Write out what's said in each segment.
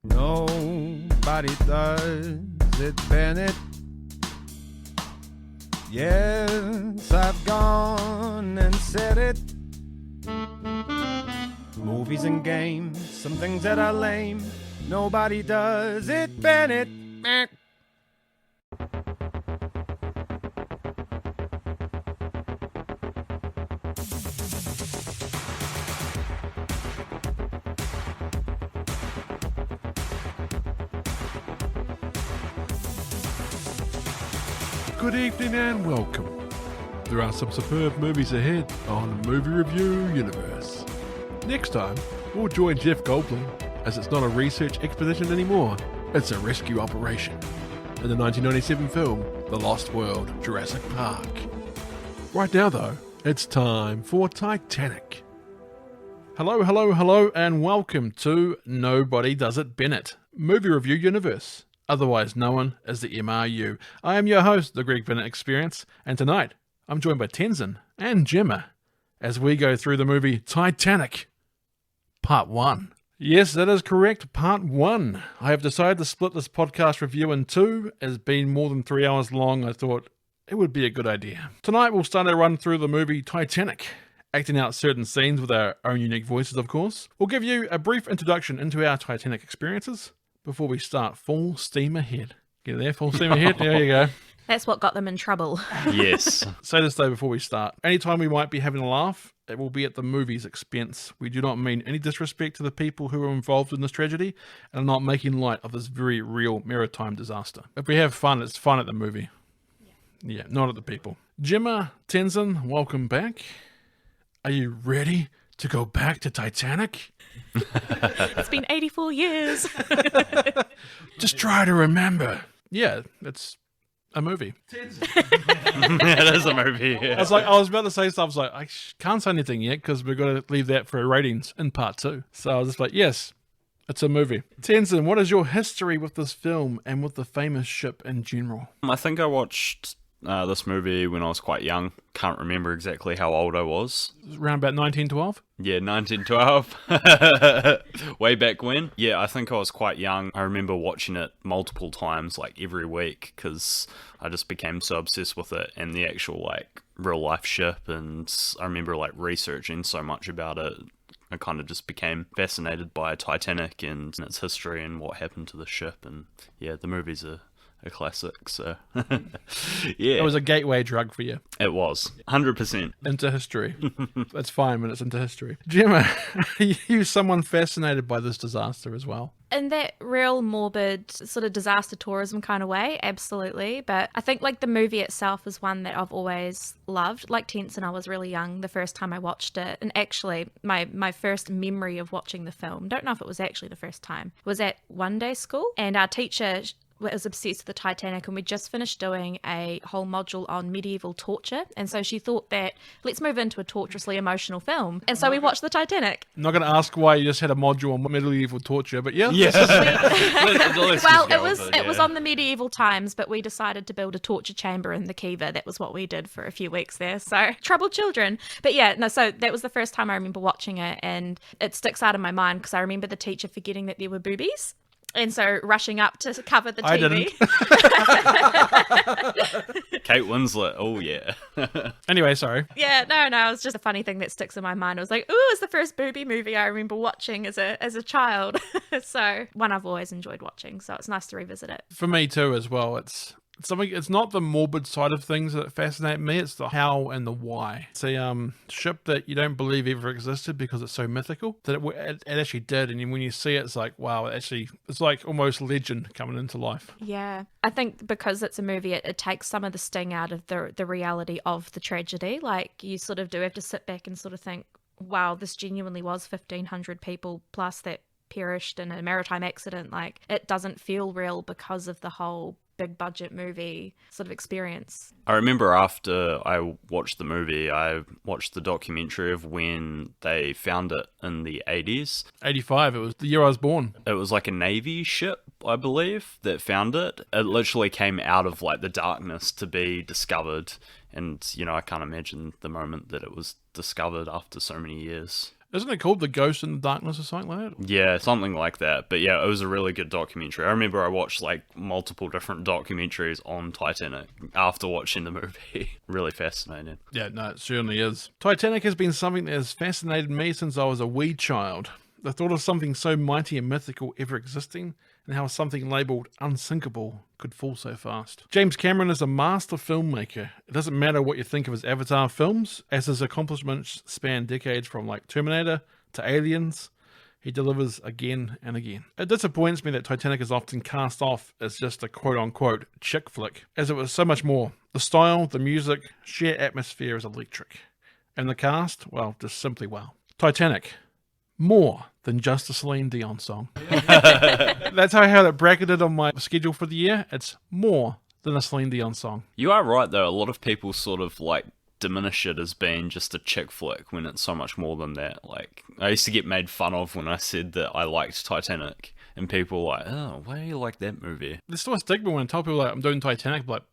Nobody does it, Bennett. Yes, I've gone and said it. Movies and games, some things that are lame. Nobody does it, Bennett. Good evening and welcome. There are some superb movies ahead on Movie Review Universe. Next time, we'll join Jeff Goldblum, as it's not a research expedition anymore, it's a rescue operation, in the 1997 film The Lost World: Jurassic Park. Right now though, it's time for Titanic. Hello, and welcome to Nobody Does It Bennett, Movie Review Universe, otherwise known as the MRU. I am your host, the Greg Bennett Experience, and tonight I'm joined by Tenson and Jemma as we go through the movie Titanic, Part 1. Yes, that is correct, Part 1. I have decided to split this podcast review in two. As being more than 3 hours long, I thought it would be a good idea. Tonight we'll start our run through the movie Titanic, acting out certain scenes with our own unique voices, of course. We'll give you a brief introduction into our Titanic experiences before we start full steam ahead. Get there, full steam ahead? There you go. That's what got them in trouble. Yes. Say this though before we start. Anytime we might be having a laugh, it will be at the movie's expense. We do not mean any disrespect to the people who are involved in this tragedy and are not making light of this very real maritime disaster. If we have fun, it's fun at the movie. Yeah, not at the people. Jemma, Tenson, welcome back. Are you ready to go back to Titanic? It's been 84 years. Just try to remember. Yeah, it's a movie. It is a movie. Yeah. I was about to say stuff. I was like, I can't say anything yet because we're going to leave that for ratings in part 2. So I was just like, yes, it's a movie. Tenson, what is your history with this film and with the famous ship in general? I think I watched this movie when I was quite young. Can't remember exactly how old I was. Around about 1912? Yeah, 1912. Way back when. Yeah, I think I was quite young. I remember watching it multiple times, like every week, because I just became so obsessed with it and the actual, like, real life ship. And I remember, like, researching so much about it. I kind of just became fascinated by Titanic and its history and what happened to the ship. And yeah, the movie's a classic, so yeah. It was a gateway drug for you. It was 100% into history. That's fine when it's into history. Jemma, are you someone fascinated by this disaster as well? In that real morbid sort of disaster tourism kind of way, absolutely. But I think like the movie itself is one that I've always loved. Like Tenson, I was really young the first time I watched it. And actually, my first memory of watching the film, don't know if it was actually the first time, was at one day school. And our teacher was obsessed with the Titanic, and we just finished doing a whole module on medieval torture, and so she thought that let's move into a torturously emotional film, and so we watched the Titanic. I'm not going to ask why you just had a module on medieval torture, but yeah. Well, it was on the medieval times, but we decided to build a torture chamber in the Kiva. That was what we did for a few weeks there, so troubled children. But yeah, no, so that was the first time I remember watching it, and it sticks out in my mind because I remember the teacher forgetting that there were boobies. And so rushing up to cover the TV. I didn't. Kate Winslet, oh yeah. Anyway, sorry. Yeah, no, it was just a funny thing that sticks in my mind. I was like, ooh, it's the first booby movie I remember watching as a child. So one I've always enjoyed watching, so it's nice to revisit it. For me too as well, it's something. It's not the morbid side of things that fascinate me, it's the how and the why. It's a ship that you don't believe ever existed because it's so mythical that it actually did, and when you see it, it's like, wow, it's like almost legend coming into life. Yeah, I think because it's a movie, it takes some of the sting out of the reality of the tragedy. Like, you sort of do have to sit back and sort of think, wow, this genuinely was 1,500 people plus that perished in a maritime accident. Like, it doesn't feel real because of the whole big budget movie sort of experience. I remember after I watched the movie, I watched the documentary of when they found it in the 80s. 85, it was the year I was born. It was like a Navy ship, I believe, that found it. It literally came out of like the darkness to be discovered. And, you know, I can't imagine the moment that it was discovered after so many years. Isn't it called The Ghost in the Darkness or something like that? Yeah, something like that. But yeah, it was a really good documentary. I remember I watched like multiple different documentaries on Titanic after watching the movie. Really fascinating. Yeah, no, it certainly is. Titanic has been something that has fascinated me since I was a wee child. The thought of something so mighty and mythical ever existing, and how something labelled unsinkable could fall so fast. James Cameron is a master filmmaker. It doesn't matter what you think of his Avatar films, as his accomplishments span decades from like Terminator to Aliens. He delivers again and again. It disappoints me that Titanic is often cast off as just a quote-unquote chick flick, as it was so much more. The style, the music, sheer atmosphere is electric. And the cast, well, just simply wow. Titanic. More than just a Celine Dion song. That's how I had it bracketed on my schedule for the year. It's more than a Celine Dion song. You are right, though. A lot of people sort of like diminish it as being just a chick flick when it's so much more than that. Like, I used to get made fun of when I said that I liked Titanic, and people were like, oh, why do you like that movie? There's still a stigma when I tell people like I'm doing Titanic, but like,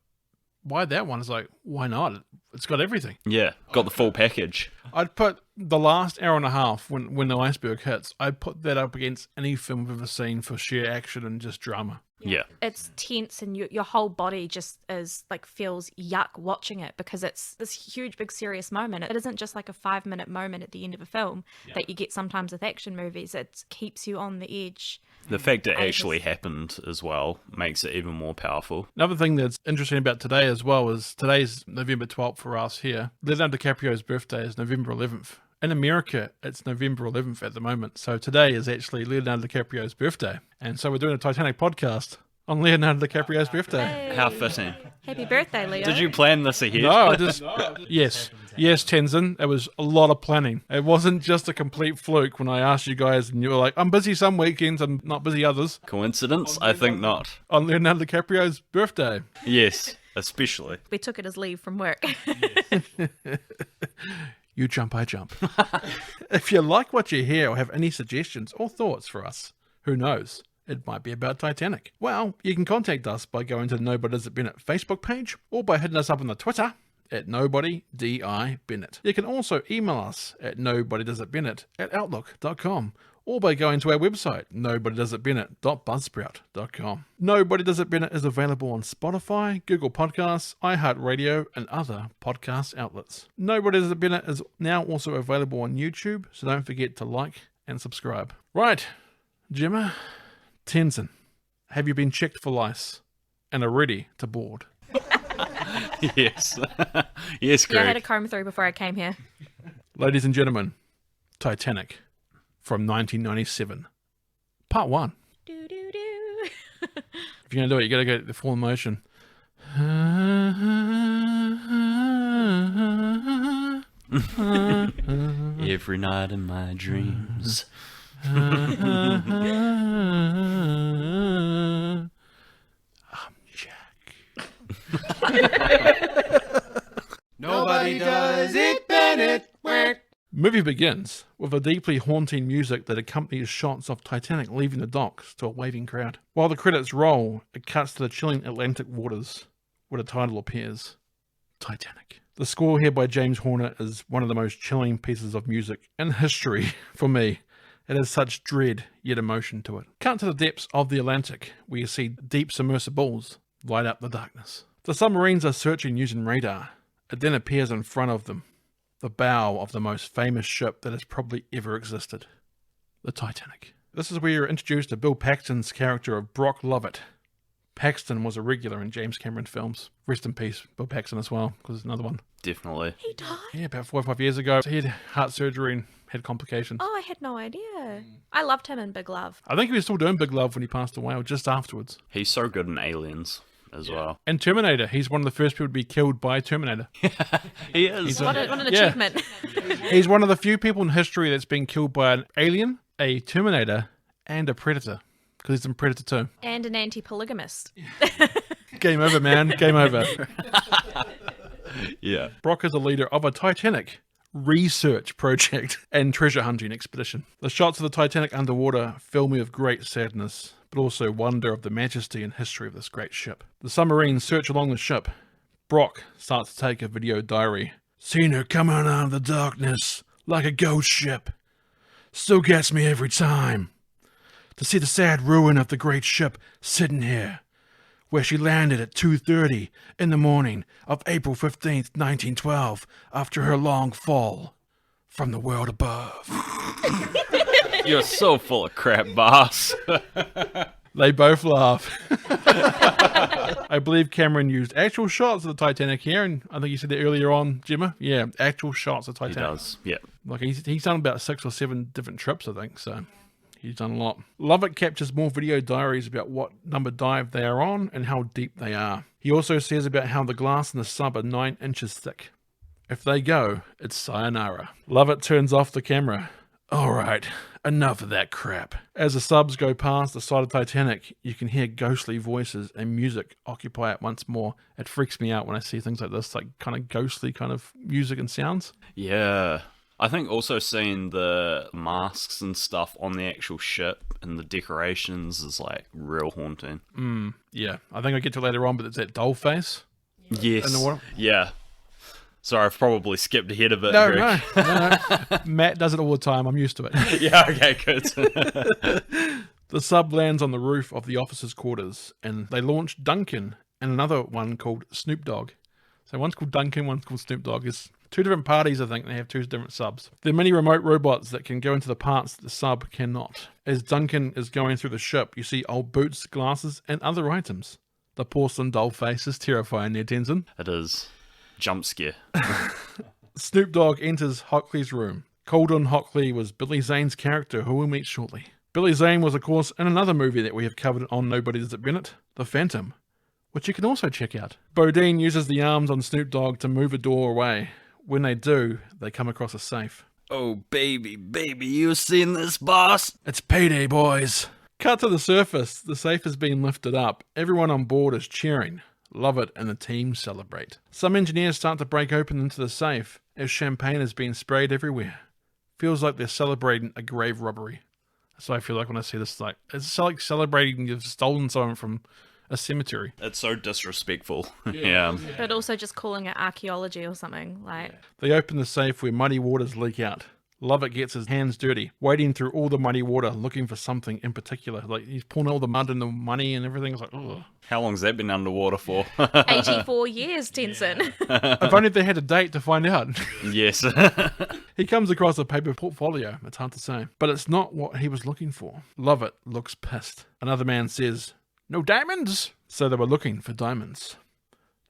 why that one? It's like, why not? It's got everything. Yeah, got the full package. I'd put the last hour and a half when the iceberg hits, I'd put that up against any film I've ever seen for sheer action and just drama. Yeah. It's tense and your whole body just is like feels yuck watching it because it's this huge, big, serious moment. It isn't just like a 5-minute moment at the end of a film that you get sometimes with action movies. It keeps you on the edge. The fact it actually happened as well makes it even more powerful. Another thing that's interesting about today as well is today's November 12th for us here. Leonardo DiCaprio's birthday is November 11th. In America, it's November 11th at the moment. So today is actually Leonardo DiCaprio's birthday. And so we're doing a Titanic podcast on Leonardo DiCaprio's birthday. Hey. How fitting. Happy birthday, Leo. Did you plan this ahead? No, I just... Yes, Tenson. It was a lot of planning. It wasn't just a complete fluke when I asked you guys and you were like, I'm busy some weekends, I'm not busy others. Coincidence? I think not. On Leonardo DiCaprio's birthday. Yes, especially. We took it as leave from work. You jump, I jump. If you like what you hear or have any suggestions or thoughts for us, who knows? It might be about Titanic. Well, you can contact us by going to the Nobody Does It Bennett Facebook page or by hitting us up on the Twitter at NobodyDIBennett. You can also email us at nobodydoesitbennett@outlook.com or by going to our website, nobodydoesitbennett.buzzsprout.com. Nobody Does It Bennett is available on Spotify, Google Podcasts, iHeartRadio, and other podcast outlets. Nobody Does It Bennett is now also available on YouTube, so don't forget to like and subscribe. Right, Jemma, Tenson, have you been checked for lice and are ready to board? Yes. Yes, Greg. Yeah, I had a comb through before I came here. Ladies and gentlemen, Titanic from 1997, part 1. Do, do, do. If you're going to do it, you got to go the full motion. Every night in my dreams. I'm Jack. Nobody does it, Bennett. Movie begins with a deeply haunting music that accompanies shots of Titanic leaving the docks to a waving crowd. While the credits roll, it cuts to the chilling Atlantic waters, where the title appears, Titanic. The score here by James Horner is one of the most chilling pieces of music in history for me. It has such dread yet emotion to it. Cut to the depths of the Atlantic, where you see deep submersibles light up the darkness. The submarines are searching using radar. It then appears in front of them, the bow of the most famous ship that has probably ever existed, the Titanic. This is where you're introduced to Bill Paxton's character of Brock Lovett. Paxton was a regular in James Cameron films. Rest in peace, Bill Paxton as well, because there's another one. Definitely. He died? Yeah, about 4 or 5 years ago. He had heart surgery and had complications. Oh, I had no idea. I loved him in Big Love. I think he was still doing Big Love when he passed away, or just afterwards. He's so good in Aliens as well. And Terminator. He's one of the first people to be killed by Terminator. He is. What an achievement. He's one of the few people in history that's been killed by an alien, a Terminator, and a Predator. Because he's in Predator 2. And an anti-polygamist. Game over, man. Game over. Yeah. Brock is the leader of a Titanic research project and treasure hunting expedition. The shots of the Titanic underwater fill me with great sadness, but also wonder of the majesty and history of this great ship. The submarines search along the ship. Brock starts to take a video diary. Seen her coming out of the darkness like a ghost ship. still gets me every time. To see the sad ruin of the great ship sitting here, where she landed at 2:30 in the morning of April 15th, 1912, after her long fall from the world above. You're so full of crap, boss. They both laugh. I believe Cameron used actual shots of the Titanic here, and I think you said that earlier on, Jemma. Yeah, actual shots of He Titanic. does, yeah. Like he's done about 6 or 7 different trips, I think, so he's done a lot. Lovett captures more video diaries about what number dive they are on and how deep they are. He also says about how the glass in the sub are 9 inches thick. If they go, it's sayonara. Lovett turns off the camera. All right, enough of that crap. As the subs go past the side of Titanic, you can hear ghostly voices and music occupy it once more. It freaks me out when I see things like this, like kind of ghostly kind of music and sounds. Yeah. I think also seeing the masks and stuff on the actual ship and the decorations is like real haunting. Yeah, I think I'll get to it later on, but it's that doll face. Yes. In the water. Yeah. Sorry, I've probably skipped ahead of it. No, Greg. no. Matt does it all the time. I'm used to it. Yeah, okay, good. The sub lands on the roof of the officers' quarters, and they launch Duncan and another one called Snoop Dogg. So one's called Duncan, one's called Snoop Dogg. It's 2 different parties, I think. They have 2 different subs. They're mini remote robots that can go into the parts that the sub cannot. As Duncan is going through the ship, you see old boots, glasses, and other items. The porcelain doll face is terrifying there, Tenson. It is. Jump scare. Snoop Dogg enters Hockley's room. Colden Hockley was Billy Zane's character, who we'll meet shortly. Billy Zane was, of course, in another movie that we have covered on Nobody Does It Bennett, The Phantom, which you can also check out. Bodine uses the arms on Snoop Dogg to move a door away. When they do, they come across a safe. Oh, baby, you seen this, boss? It's payday, boys. Cut to the surface. The safe has been lifted up. Everyone on board is cheering. Lovett and the team celebrate. Some engineers start to break open into the safe as champagne has been sprayed everywhere. Feels like they're celebrating a grave robbery. So I feel like when I see this, like it's like celebrating you've stolen someone from a cemetery. It's so disrespectful. Yeah. But also just calling it archaeology or something. Like, They open the safe where muddy waters leak out. Lovett gets his hands dirty, wading through all the muddy water, looking for something in particular. Like he's pulling all the mud and the money and everything. It's like, ugh. How long's that been underwater for? 84 years, Tenson. If only they had a date to find out. Yes. He comes across a paper portfolio. It's hard to say. But it's not what he was looking for. Lovett looks pissed. Another man says, "No diamonds?" So they were looking for diamonds.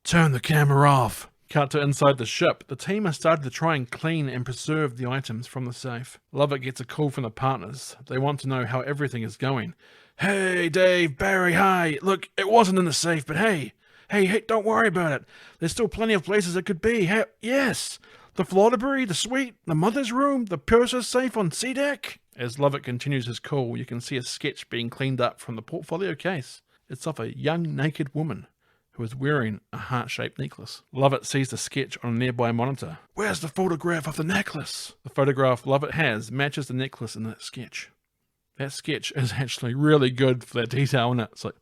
Turn the camera off. Cut to inside the ship. The team has started to try and clean and preserve the items from the safe. Lovett gets a call from the partners. They want to know how everything is going. Hey, Dave, Barry, hi. Look, it wasn't in the safe, but hey, don't worry about it. There's still plenty of places it could be. Hey, yes, the floor debris, the suite, the mother's room, the purser's safe on C deck. As Lovett continues his call, you can see a sketch being cleaned up from the portfolio case. It's of a young naked woman who is wearing a heart-shaped necklace. Lovett sees the sketch on a nearby monitor. Where's the photograph of the necklace? The photograph Lovett has matches the necklace in that sketch. That sketch is actually really good for that detail in it. It's like,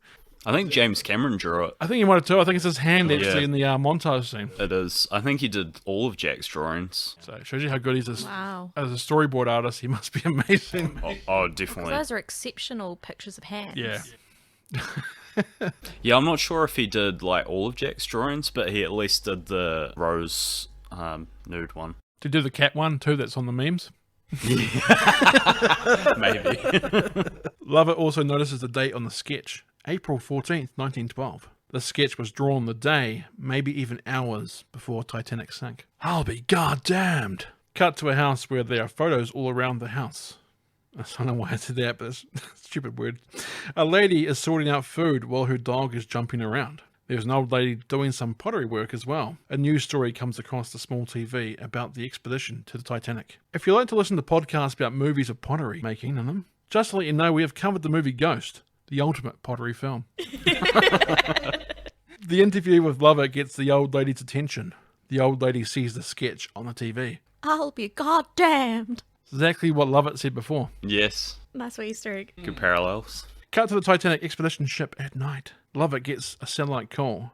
I think James Cameron drew it. I think he might have too. I think it's his hand actually Yeah. in the montage scene. It is. I think he did all of Jack's drawings. So it shows you how good he is Wow. as a storyboard artist. He must be amazing. Oh, definitely. Those are exceptional pictures of hands. Yeah. Yeah, I'm not sure if he did like all of Jack's drawings, but he at least did the Rose nude one. To do the cat one too, that's on the memes. Maybe. Lovett also notices the date on the sketch, April 14th, 1912. The sketch was drawn the day, maybe even hours, before Titanic sank. I'll be goddamned. Cut to a house where there are photos all around the house. I don't know why I said that, but it's a stupid word. A lady is sorting out food while her dog is jumping around. There's an old lady doing some pottery work as well. A news story comes across the small TV about the expedition to the Titanic. If you like to listen to podcasts about movies of pottery making in them, just to let you know we have covered the movie Ghost, the ultimate pottery film. The interview with Lovett gets the old lady's attention. The old lady sees the sketch on the TV. I'll be goddamned. Exactly what Lovett said before. Yes. Nice way Easter egg. Good parallels. Cut to the Titanic expedition ship at night. Lovett gets a satellite call.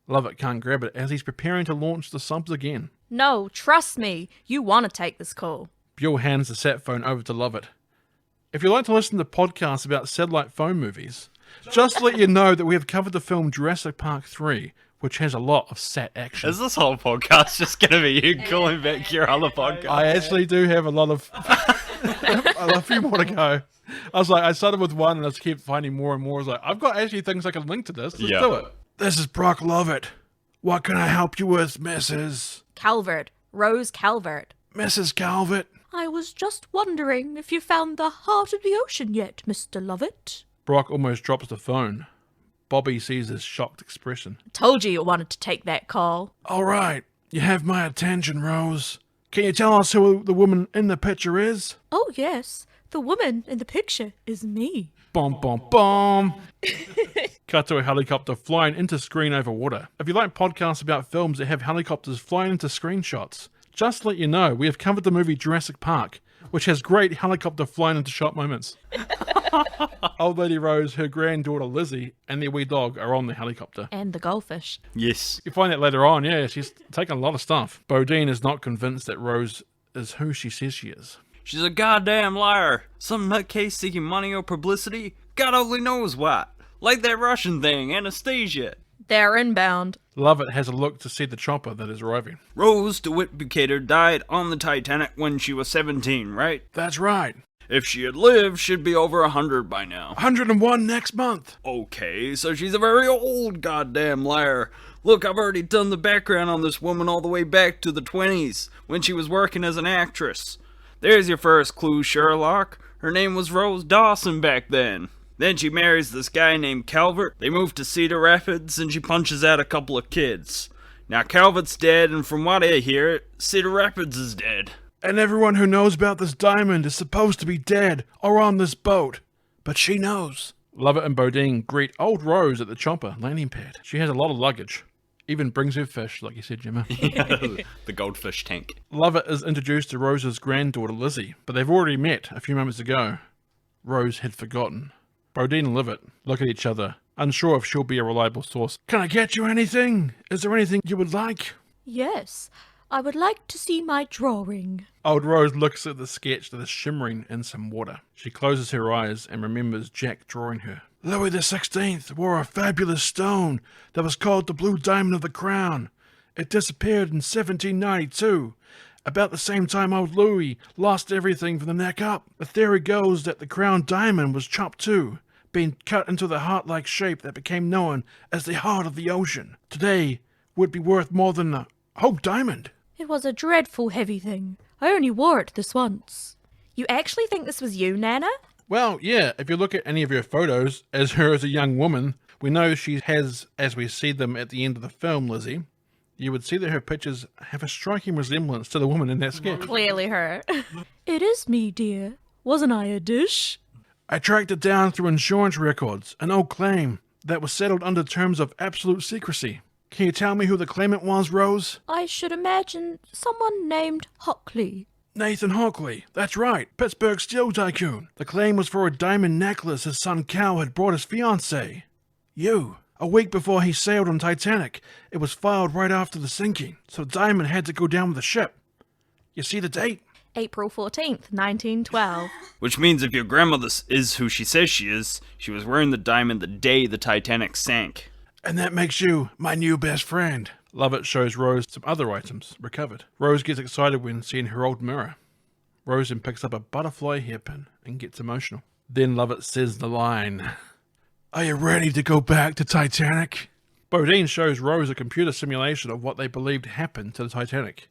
Lovett can't grab it as he's preparing to launch the subs again. No, trust me. You want to take this call. Buell hands the sat phone over to Lovett. If you'd like to listen to podcasts about satellite phone movies, just to let you know that we have covered the film Jurassic Park 3, which has a lot of sat action. Is this whole podcast just going to be you calling back your other podcast? I actually do have a lot of... a few more to go. I started with one and I just kept finding more and more. I was like, I've got actually things I can link to this. Let's do it. This is Brock Lovett. What can I help you with, Mrs. Calvert. Rose Calvert. Mrs. Calvert? I was just wondering if you found the heart of the ocean yet, Mr. Lovett. Brock almost drops the phone. Bobby sees his shocked expression. Told you wanted to take that call. All right. You have my attention, Rose. Can you tell us who the woman in the picture is? Oh, yes. The woman in the picture is me. Bom, bom, bom. Cut to a helicopter flying into screen over water. If you like podcasts about films that have helicopters flying into screenshots, just to let you know, we have covered the movie Jurassic Park, which has great helicopter flying into shot moments. Old Lady Rose, her granddaughter Lizzie, and their wee dog are on the helicopter. And the goldfish. Yes. You find that later on, yeah, she's taken a lot of stuff. Bodine is not convinced that Rose is who she says she is. She's a goddamn liar. Some nutcase seeking money or publicity. God only knows what. Like that Russian thing, Anastasia. They're inbound. Lovett has a look to see the chopper that is arriving. Rose DeWitt Bucator died on the Titanic when she was 17, right? That's right. If she had lived, she'd be over 100 by now. 101 next month. Okay, so she's a very old goddamn liar. Look, I've already done the background on this woman all the way back to the 20s, when she was working as an actress. There's your first clue, Sherlock. Her name was Rose Dawson back then. Then she marries this guy named Calvert. They move to Cedar Rapids, and she punches out a couple of kids. Now, Calvert's dead, and from what I hear, Cedar Rapids is dead. And everyone who knows about this diamond is supposed to be dead or on this boat. But she knows. Lovett and Bodine greet old Rose at the chopper landing pad. She has a lot of luggage. Even brings her fish, like you said, Jemma. The goldfish tank. Lovett is introduced to Rose's granddaughter, Lizzie, but they've already met a few moments ago. Rose had forgotten. Bodine and Lovett look at each other, unsure if she'll be a reliable source. Can I get you anything? Is there anything you would like? Yes, I would like to see my drawing. Old Rose looks at the sketch that is shimmering in some water. She closes her eyes and remembers Jack drawing her. Louis XVI wore a fabulous stone that was called the Blue Diamond of the Crown. It disappeared in 1792. About the same time old Louis lost everything from the neck up. The theory goes that the crown diamond was chopped too, being cut into the heart-like shape that became known as the heart of the ocean. Today would be worth more than a whole diamond. It was a dreadful heavy thing. I only wore it this once. You actually think this was you, Nana? Well, yeah, if you look at any of her photos, as her as a young woman, we know she has, as we see them at the end of the film, Lizzie, you would see that her pictures have a striking resemblance to the woman in that sketch. Clearly her. It is me, dear. Wasn't I a dish? I tracked it down through insurance records, an old claim that was settled under terms of absolute secrecy. Can you tell me who the claimant was, Rose? I should imagine someone named Hockley. Nathan Hockley. That's right, Pittsburgh steel tycoon. The claim was for a diamond necklace his son Cal had brought his fiancée. You. A week before he sailed on Titanic, it was filed right after the sinking, so Diamond had to go down with the ship. You see the date? April 14th, 1912. Which means if your grandmother is who she says she is, she was wearing the diamond the day the Titanic sank. And that makes you my new best friend. Lovett shows Rose some other items recovered. Rose gets excited when seeing her old mirror. Rose then picks up a butterfly hairpin and gets emotional. Then Lovett says the line, "Are you ready to go back to Titanic?" Bodine shows Rose a computer simulation of what they believed happened to the Titanic.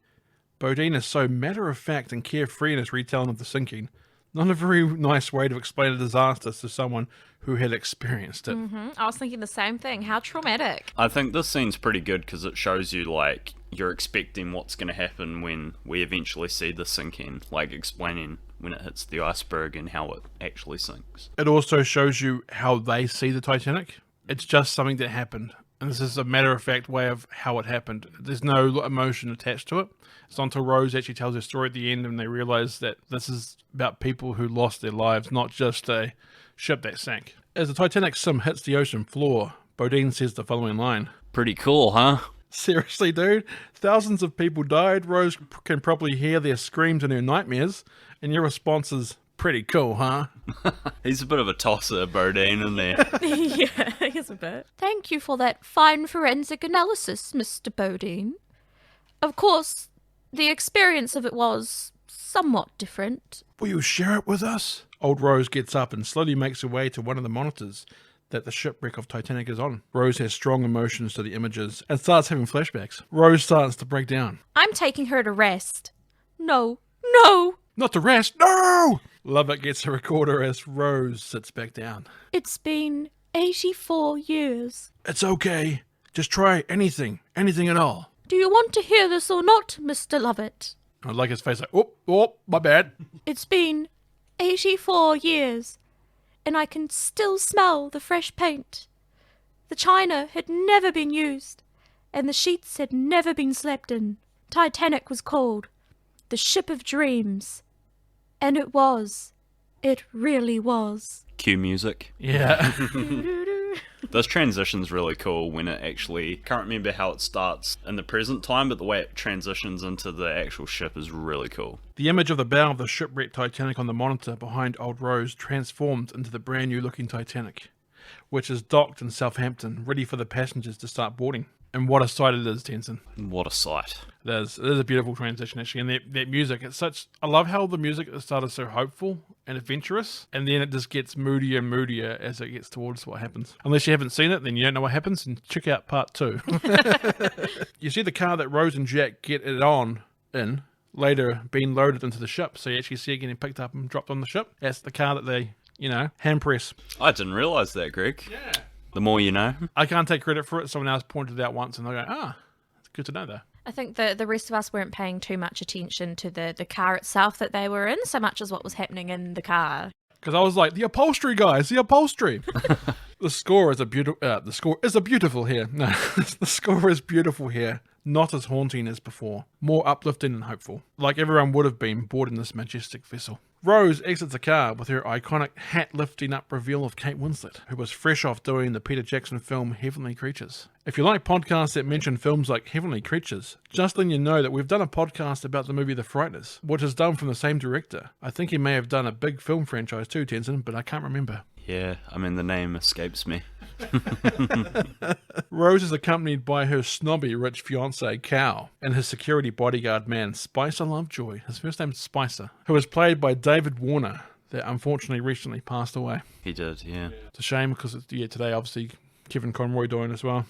Bodine is so matter-of-fact and carefree in his retelling of the sinking. Not a very nice way to explain a disaster to someone who had experienced it. I was thinking the same thing. How traumatic. I think this scene's pretty good because it shows you, like, you're expecting what's going to happen when we eventually see the sinking, like explaining when it hits the iceberg and how it actually sinks. It also shows you how they see the Titanic. It's just something that happened. And this is a matter-of-fact way of how it happened. There's no emotion attached to it. It's not until Rose actually tells her story at the end and they realize that this is about people who lost their lives, not just a ship that sank. As the Titanic sim hits the ocean floor, Bodine says the following line. Pretty cool, huh? Seriously, dude? Thousands of people died. Rose can probably hear their screams in her nightmares. And your response is, pretty cool, huh? He's a bit of a tosser, Bodine, isn't he? Yeah, I guess a bit. Thank you for that fine forensic analysis, Mr. Bodine. Of course, the experience of it was somewhat different. Will you share it with us? Old Rose gets up and slowly makes her way to one of the monitors that the shipwreck of Titanic is on. Rose has strong emotions to the images and starts having flashbacks. Rose starts to break down. I'm taking her to rest. No, no! Not to rest, no! Lovett gets a recorder as Rose sits back down. It's been 84 years. It's okay. Just try anything at all. Do you want to hear this or not, Mr. Lovett? I like his face like, oh, my bad. It's been 84 years, and I can still smell the fresh paint. The china had never been used, and the sheets had never been slept in. Titanic was called the Ship of Dreams, and it really was. Cue music. Yeah. This transition's really cool when it actually, can't remember how it starts in the present time, but the way it transitions into the actual ship is really cool. The image of the bow of the shipwrecked Titanic on the monitor behind Old Rose transforms into the brand new looking Titanic, which is docked in Southampton, ready for the passengers to start boarding. And what a sight it is, Tenson. What a sight. It is a beautiful transition, actually. And that music, I love how the music started so hopeful and adventurous, and then it just gets moodier and moodier as it gets towards what happens. Unless you haven't seen it, then you don't know what happens, and check out part 2. You see the car that Rose and Jack get it on in, later being loaded into the ship. So you actually see it getting picked up and dropped on the ship. That's the car that they, hand press. I didn't realise that, Greg. Yeah. The more you know. I can't take credit for it. Someone else pointed it out once, and they're going, it's good to know, though. I think the rest of us weren't paying too much attention to the car itself that they were in, so much as what was happening in the car. Because I was like, the upholstery, guys, the upholstery. The score is beautiful here. No, the score is beautiful here. Not as haunting as before. More uplifting and hopeful. Like everyone would have been boarding this majestic vessel. Rose exits the car with her iconic hat-lifting up reveal of Kate Winslet, who was fresh off doing the Peter Jackson film Heavenly Creatures. If you like podcasts that mention films like Heavenly Creatures, just letting you know that we've done a podcast about the movie The Frighteners, which is done from the same director. I think he may have done a big film franchise too, Tenson, but I can't remember. Yeah, the name escapes me. Rose is accompanied by her snobby rich fiancé Cal and his security bodyguard man Spicer Lovejoy, his first name's Spicer, who was played by David Warner, that unfortunately recently passed away. He did, yeah. It's a shame because today obviously Kevin Conroy dying as well.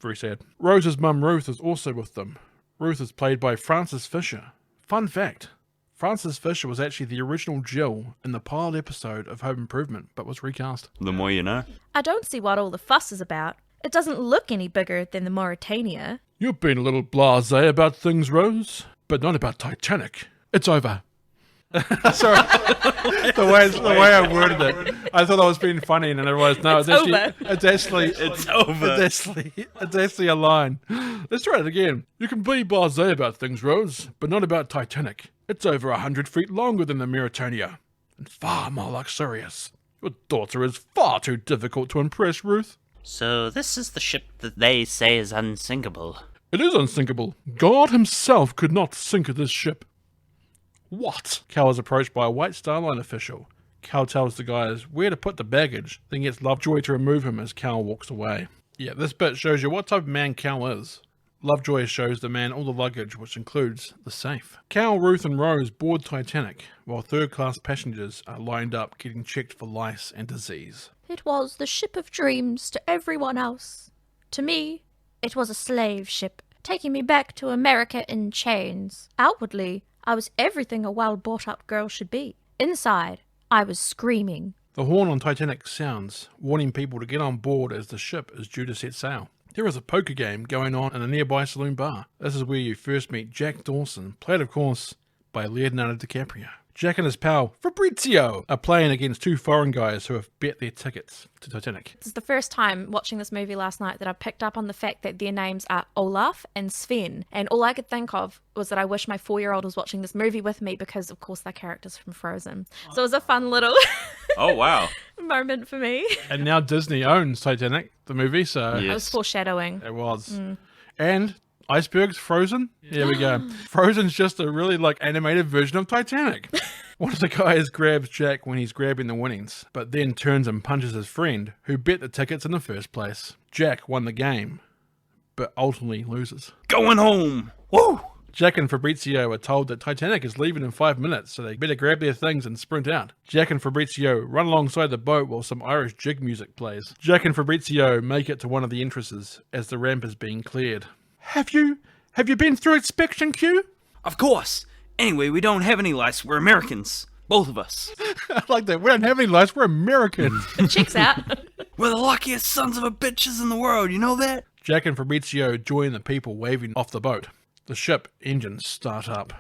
Very sad. Rose's mum Ruth is also with them. Ruth is played by Frances Fisher. Fun fact, Frances Fisher was actually the original Jill in the pilot episode of Home Improvement, but was recast. The more you know. I don't see what all the fuss is about. It doesn't look any bigger than the Mauritania. You've been a little blasé about things, Rose, but not about Titanic. It's over. Sorry, the way I worded it, I thought I was being funny, and I realized no, it's actually a line. Let's try it again. You can be blasé about things, Rose, but not about Titanic. It's over 100 feet longer than the Mauritania, and far more luxurious. Your daughter is far too difficult to impress, Ruth. So this is the ship that they say is unsinkable. It is unsinkable. God himself could not sink this ship. What? Cal is approached by a White Star Line official. Cal tells the guys where to put the baggage, then gets Lovejoy to remove him as Cal walks away. Yeah, this bit shows you what type of man Cal is. Lovejoy shows the man all the luggage, which includes the safe. Cal, Ruth and Rose board Titanic, while third-class passengers are lined up getting checked for lice and disease. It was the ship of dreams to everyone else. To me, it was a slave ship, taking me back to America in chains. Outwardly, I was everything a well-brought-up girl should be. Inside, I was screaming. The horn on Titanic sounds, warning people to get on board as the ship is due to set sail. There is a poker game going on in a nearby saloon bar. This is where you first meet Jack Dawson, played of course by Leonardo DiCaprio. Jack and his pal, Fabrizio, are playing against two foreign guys who have bet their tickets to Titanic. This is the first time watching this movie last night that I picked up on the fact that their names are Olaf and Sven. And all I could think of was that I wish my 4-year-old was watching this movie with me because, of course, they're characters from Frozen. So it was a fun little Oh, wow. moment for me. And now Disney owns Titanic, the movie, so It was foreshadowing. it was. And Icebergs frozen? There we go. Frozen's just a really animated version of Titanic. One of the guys grabs Jack when he's grabbing the winnings, but then turns and punches his friend, who bet the tickets in the first place. Jack won the game, but ultimately loses. Going home! Woo! Jack and Fabrizio are told that Titanic is leaving in 5 minutes, so they better grab their things and sprint out. Jack and Fabrizio run alongside the boat while some Irish jig music plays. Jack and Fabrizio make it to one of the entrances as the ramp is being cleared. Have you been through inspection, Q? Of course! Anyway, we don't have any lice. We're Americans. Both of us. I like that. We don't have any lights. We're Americans. Checks out. We're the luckiest sons of a bitches in the world, you know that? Jack and Fabrizio join the people waving off the boat. The ship engines start up.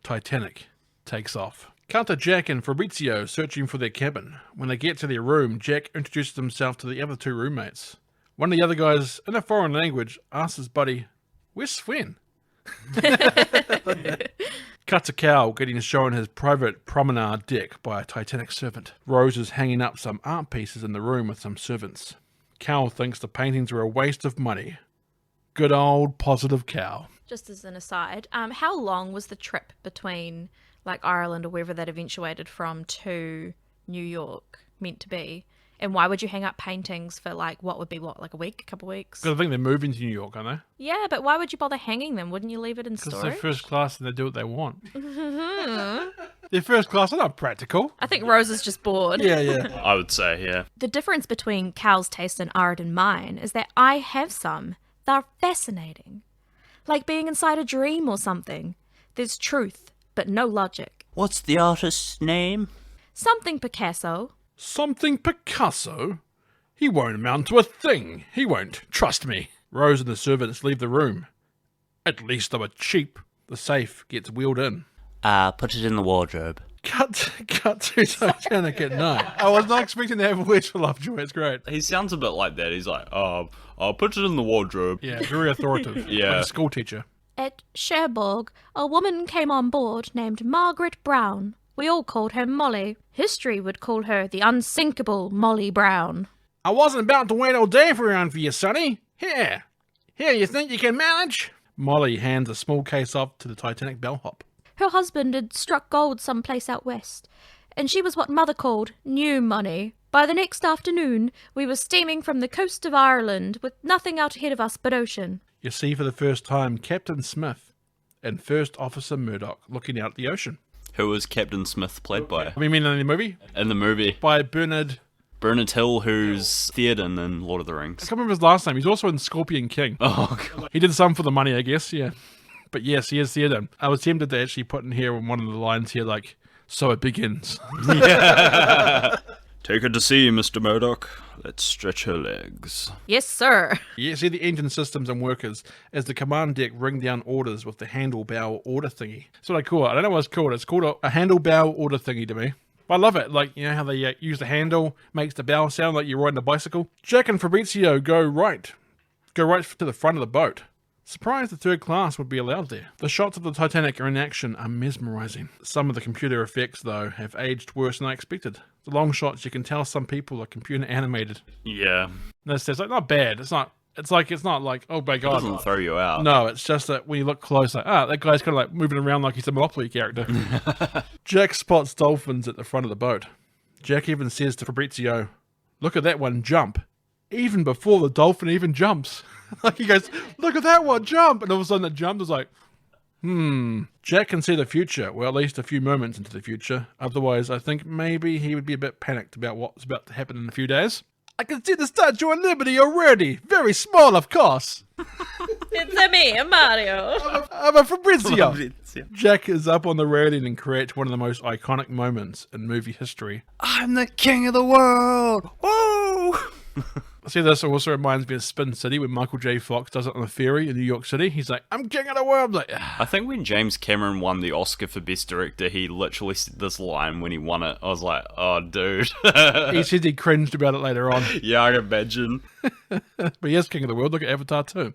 Titanic takes off. Cut to Jack and Fabrizio searching for their cabin. When they get to their room, Jack introduces himself to the other two roommates. One of the other guys, in a foreign language, asks his buddy, "Where's Sven?" Cut to Cal getting shown his private promenade deck by a Titanic servant. Rose is hanging up some art pieces in the room with some servants. Cal thinks the paintings are a waste of money. Good old positive Cal. Just as an aside, how long was the trip between Ireland or wherever that eventuated from to New York meant to be? And why would you hang up paintings for what would be a week, a couple of weeks? Because I think they're moving to New York, aren't they? Yeah, but why would you bother hanging them? Wouldn't you leave it in Because storage? they're first class and they do what they want. They're first class, they're not practical. I think Rose is just bored. Yeah. I would say, yeah. The difference between Cal's taste in art and mine is that I have some. They're fascinating. Like being inside a dream or something. There's truth, but no logic. What's the artist's name? Something Picasso. Something Picasso? He won't amount to a thing. He won't. Trust me. Rose and the servants leave the room. At least they were cheap. The safe gets wheeled in. Put it in the wardrobe. Cut to Titanic at night. I was not expecting to have words for Lovejoy. It's great. He sounds a bit like that. He's like, I'll put it in the wardrobe. Yeah, very authoritative. Yeah. Like a school teacher. At Cherbourg, a woman came on board named Margaret Brown. We all called her Molly. History would call her the unsinkable Molly Brown. I wasn't about to wait all day for you, Sonny. Here, you think you can manage? Molly hands a small case off to the Titanic bellhop. Her husband had struck gold someplace out west, and she was what Mother called new money. By the next afternoon, we were steaming from the coast of Ireland with nothing out ahead of us but ocean. You see for the first time Captain Smith and First Officer Murdoch looking out at the ocean. Who was Captain Smith played by? I mean in the movie? In the movie. By Bernard Hill, who's Theoden in Lord of the Rings. I can't remember his last name. He's also in Scorpion King. Oh, God. He did some for the money, I guess, yeah. But yes, he is Theoden. I was tempted to actually put in here one of the lines here, so it begins. Yeah. Take her to sea, Mr. Murdoch. Let's stretch her legs. Yes, sir. You see the engine systems and workers as the command deck ring down orders with the handle bow order thingy. It's what I call it. I don't know what it's called. It's called a handle bow order thingy to me. I love it. How they use the handle, makes the bow sound like you're riding a bicycle. Jack and Fabrizio go right to the front of the boat. Surprised the third class would be allowed there. The shots of the Titanic in action are mesmerizing. Some of the computer effects, though, have aged worse than I expected. The long shots, you can tell some people are computer animated. Yeah. And it's not bad. It's not like, oh my It god. doesn't throw you out. No, it's just that when you look close, that guy's kind of moving around like he's a Monopoly character. Jack spots dolphins at the front of the boat. Jack even says to Fabrizio, "Look at that one jump," even before the dolphin even jumps. He goes, "Look at that one jump," and all of a sudden it jumped. I was like, Jack can see the future, well, at least a few moments into the future. Otherwise, I think maybe he would be a bit panicked about what's about to happen in a few days. "I can see the Statue of Liberty already. Very small, of course." It's me, Mario. I'm a Fabrizio. Jack is up on the railing and creates one of the most iconic moments in movie history. I'm the king of the world. Woo! See, this also reminds me of Spin City when Michael J. Fox does it on a ferry in New York City. He's like, "I'm king of the world." I'm like, I think when James Cameron won the Oscar for Best Director, he literally said this line when he won it. I was like, oh, dude. he said he cringed about it later on. Yeah, I can imagine. But he is king of the world. Look at Avatar too.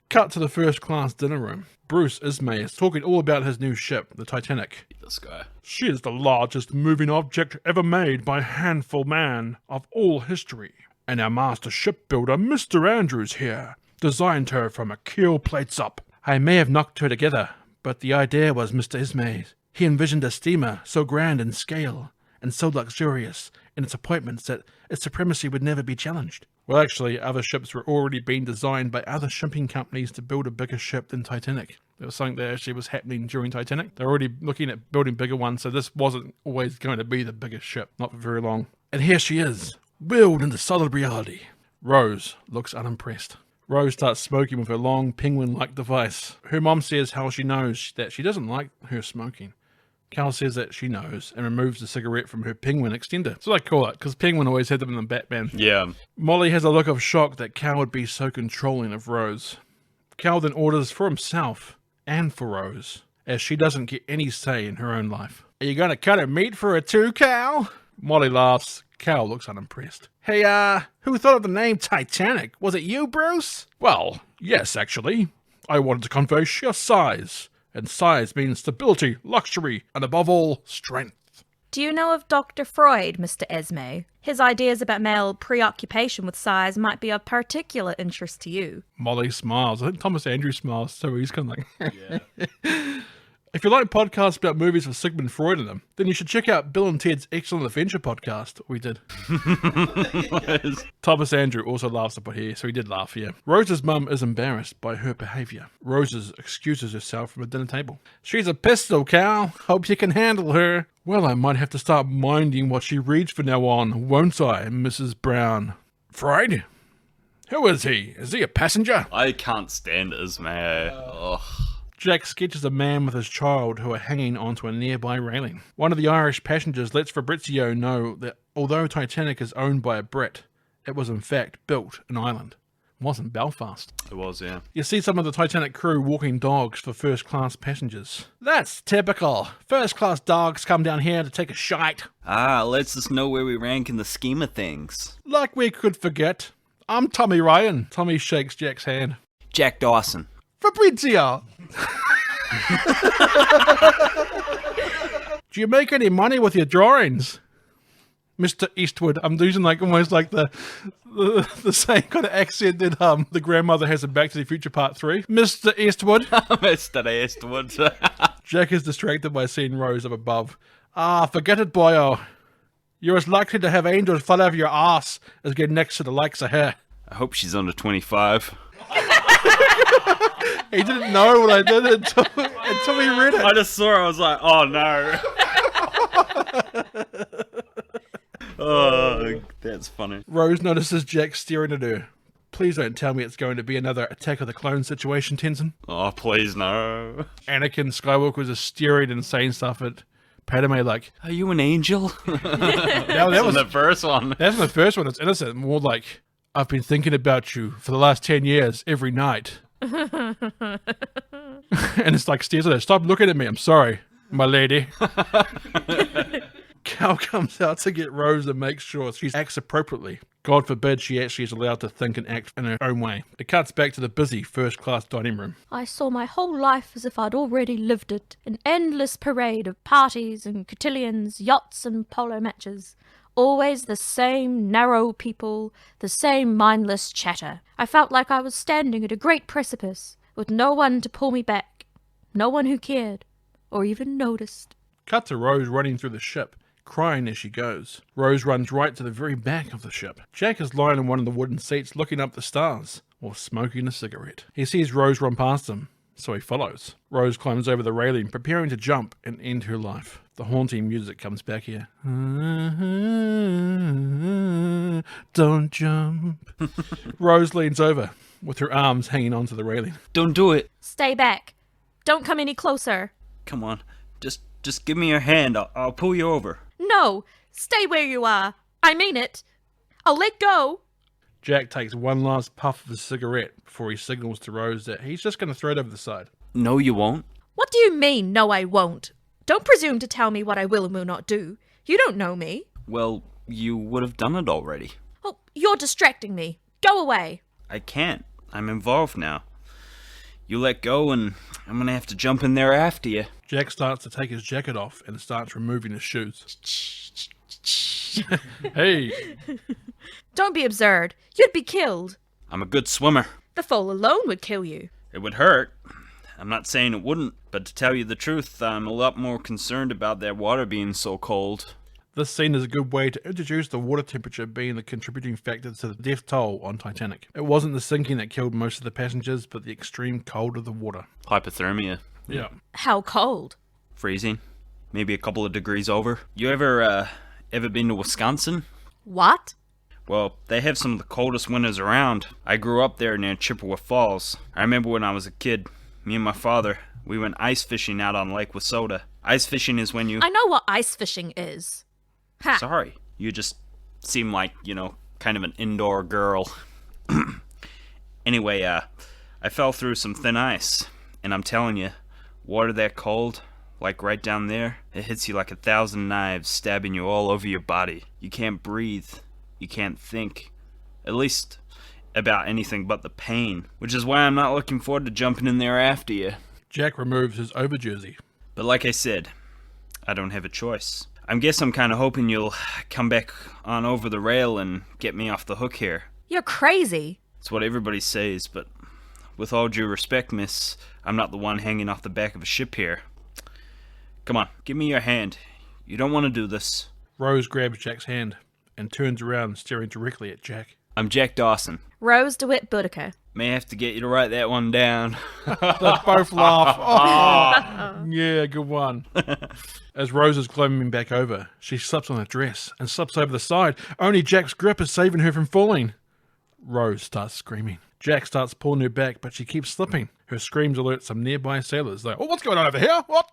Cut to the first class dinner room. Bruce Ismay is talking all about his new ship, the Titanic. This guy. "She is the largest moving object ever made by a handful man of all history. And our master shipbuilder, Mr. Andrews here, designed her from a keel plates up. I may have knocked her together, but the idea was Mr. Ismay's. He envisioned a steamer so grand in scale and so luxurious in its appointments that its supremacy would never be challenged. Well, actually, other ships were already being designed by other shipping companies to build a bigger ship than Titanic. It was something that actually was happening during Titanic. They're already looking at building bigger ones, so this wasn't always going to be the biggest ship, not for very long. And here she is, willed into solid reality. Rose looks unimpressed. Rose starts smoking with her long penguin-like device. Her mom says how she knows that she doesn't like her smoking. Cal says that she knows and removes the cigarette from her penguin extender. So I call it, because Penguin always had them in the Batman. Yeah. Molly has a look of shock that Cal would be so controlling of Rose. Cal then orders for himself and for Rose, as she doesn't get any say in her own life. Are you going to cut her meat for her too, Cal? Molly laughs. Cal looks unimpressed. Hey, who thought of the name Titanic? Was it you, Bruce? Well, yes, actually. I wanted to convey sheer size. And size means stability, luxury, and above all, strength. Do you know of Dr. Freud, Mr. Esme? His ideas about male preoccupation with size might be of particular interest to you. Molly smiles. I think Thomas Andrews smiles, so he's kind of like... Yeah. If you like podcasts about movies with Sigmund Freud in them, then you should check out Bill and Ted's Excellent Adventure podcast. We did. Thomas Andrew also laughs up here, so he did laugh, yeah. Rose's mum is embarrassed by her behaviour. Rose excuses herself from the dinner table. She's a pistol, Cal. Hope you can handle her. Well, I might have to start minding what she reads from now on, won't I, Mrs. Brown? Freud? Who is he? Is he a passenger? I can't stand Ismay. Ugh. Jack sketches a man with his child who are hanging onto a nearby railing. One of the Irish passengers lets Fabrizio know that although Titanic is owned by a Brit, it was in fact built in Ireland. It wasn't Belfast. It was, yeah. You see some of the Titanic crew walking dogs for first-class passengers. That's typical. First-class dogs come down here to take a shite. Lets us know where we rank in the scheme of things. Like we could forget. I'm Tommy Ryan. Tommy shakes Jack's hand. Jack Dawson. Fabrizio! Do you make any money with your drawings? Mr. Eastwood. I'm using almost like the same kind of accent that the grandmother has in Back to the Future Part 3. Mr. Eastwood. Mr. Eastwood. Jack is distracted by seeing Rose up above. Forget it, boyo. You're as likely to have angels fall out of your ass as get next to the likes of her. I hope she's under 25. He didn't know what I did until he read it. I just saw it, I was like, oh no. Oh, that's funny. Rose notices Jack staring at her. Please don't tell me it's going to be another Attack of the Clones situation, Tenson. Oh, please no. Anakin Skywalker was staring and saying stuff at Padme like, are you an angel? that was the first one. That's the first one. It's innocent. More like, I've been thinking about you for the last 10 years, every night. And it's like, stares at her. Stop looking at me. I'm sorry, my lady. Cal comes out to get Rose and makes sure she acts appropriately. God forbid she actually is allowed to think and act in her own way. It cuts back to the busy first-class dining room. I saw my whole life as if I'd already lived it. An endless parade of parties and cotillions, yachts and polo matches. Always the same narrow people, the same mindless chatter. I felt like I was standing at a great precipice, with no one to pull me back, no one who cared, or even noticed. Cut to Rose running through the ship, crying as she goes. Rose runs right to the very back of the ship. Jack is lying in one of the wooden seats looking up the stars, while smoking a cigarette. He sees Rose run past him, so he follows. Rose climbs over the railing, preparing to jump and end her life. The haunting music comes back here. Don't jump. Rose leans over, with her arms hanging onto the railing. Don't do it. Stay back. Don't come any closer. Come on. Just give me your hand. I'll pull you over. No, stay where you are. I mean it. I'll let go. Jack takes one last puff of his cigarette before he signals to Rose that he's just going to throw it over the side. No, you won't. What do you mean, no I won't? Don't presume to tell me what I will and will not do. You don't know me. Well, you would have done it already. Oh, you're distracting me. Go away. I can't. I'm involved now. You let go and I'm gonna have to jump in there after you. Jack starts to take his jacket off and starts removing his shoes. Hey! Don't be absurd. You'd be killed. I'm a good swimmer. The fall alone would kill you. It would hurt. I'm not saying it wouldn't, but to tell you the truth, I'm a lot more concerned about that water being so cold. This scene is a good way to introduce the water temperature being the contributing factor to the death toll on Titanic. It wasn't the sinking that killed most of the passengers, but the extreme cold of the water. Hypothermia. Yeah. How cold? Freezing. Maybe a couple of degrees over. You ever been to Wisconsin? What? Well, they have some of the coldest winters around. I grew up there near Chippewa Falls. I remember when I was a kid, me and my father, we went ice fishing out on Lake Wissota. Ice fishing is when you... I know what ice fishing is. Ha! Sorry, you just seem like, kind of an indoor girl. Anyway, I fell through some thin ice, and I'm telling you, water that cold, like right down there, it hits you like 1,000 knives stabbing you all over your body. You can't breathe. You can't think. At least about anything but the pain, which is why I'm not looking forward to jumping in there after you. Jack removes his overjersey. But like I said, I don't have a choice. I guess I'm kind of hoping you'll come back on over the rail and get me off the hook here. You're crazy. It's what everybody says, but with all due respect, miss, I'm not the one hanging off the back of a ship here. Come on, give me your hand. You don't want to do this. Rose grabs Jack's hand and turns around, staring directly at Jack. I'm Jack Dawson. Rose DeWitt Boudicca. May have to get you to write that one down. They both laugh. Oh, yeah, good one. As Rose is climbing back over, she slips on her dress and slips over the side. Only Jack's grip is saving her from falling. Rose starts screaming. Jack starts pulling her back, but she keeps slipping. Her screams alert some nearby sailors. They're, oh, what's going on over here? What?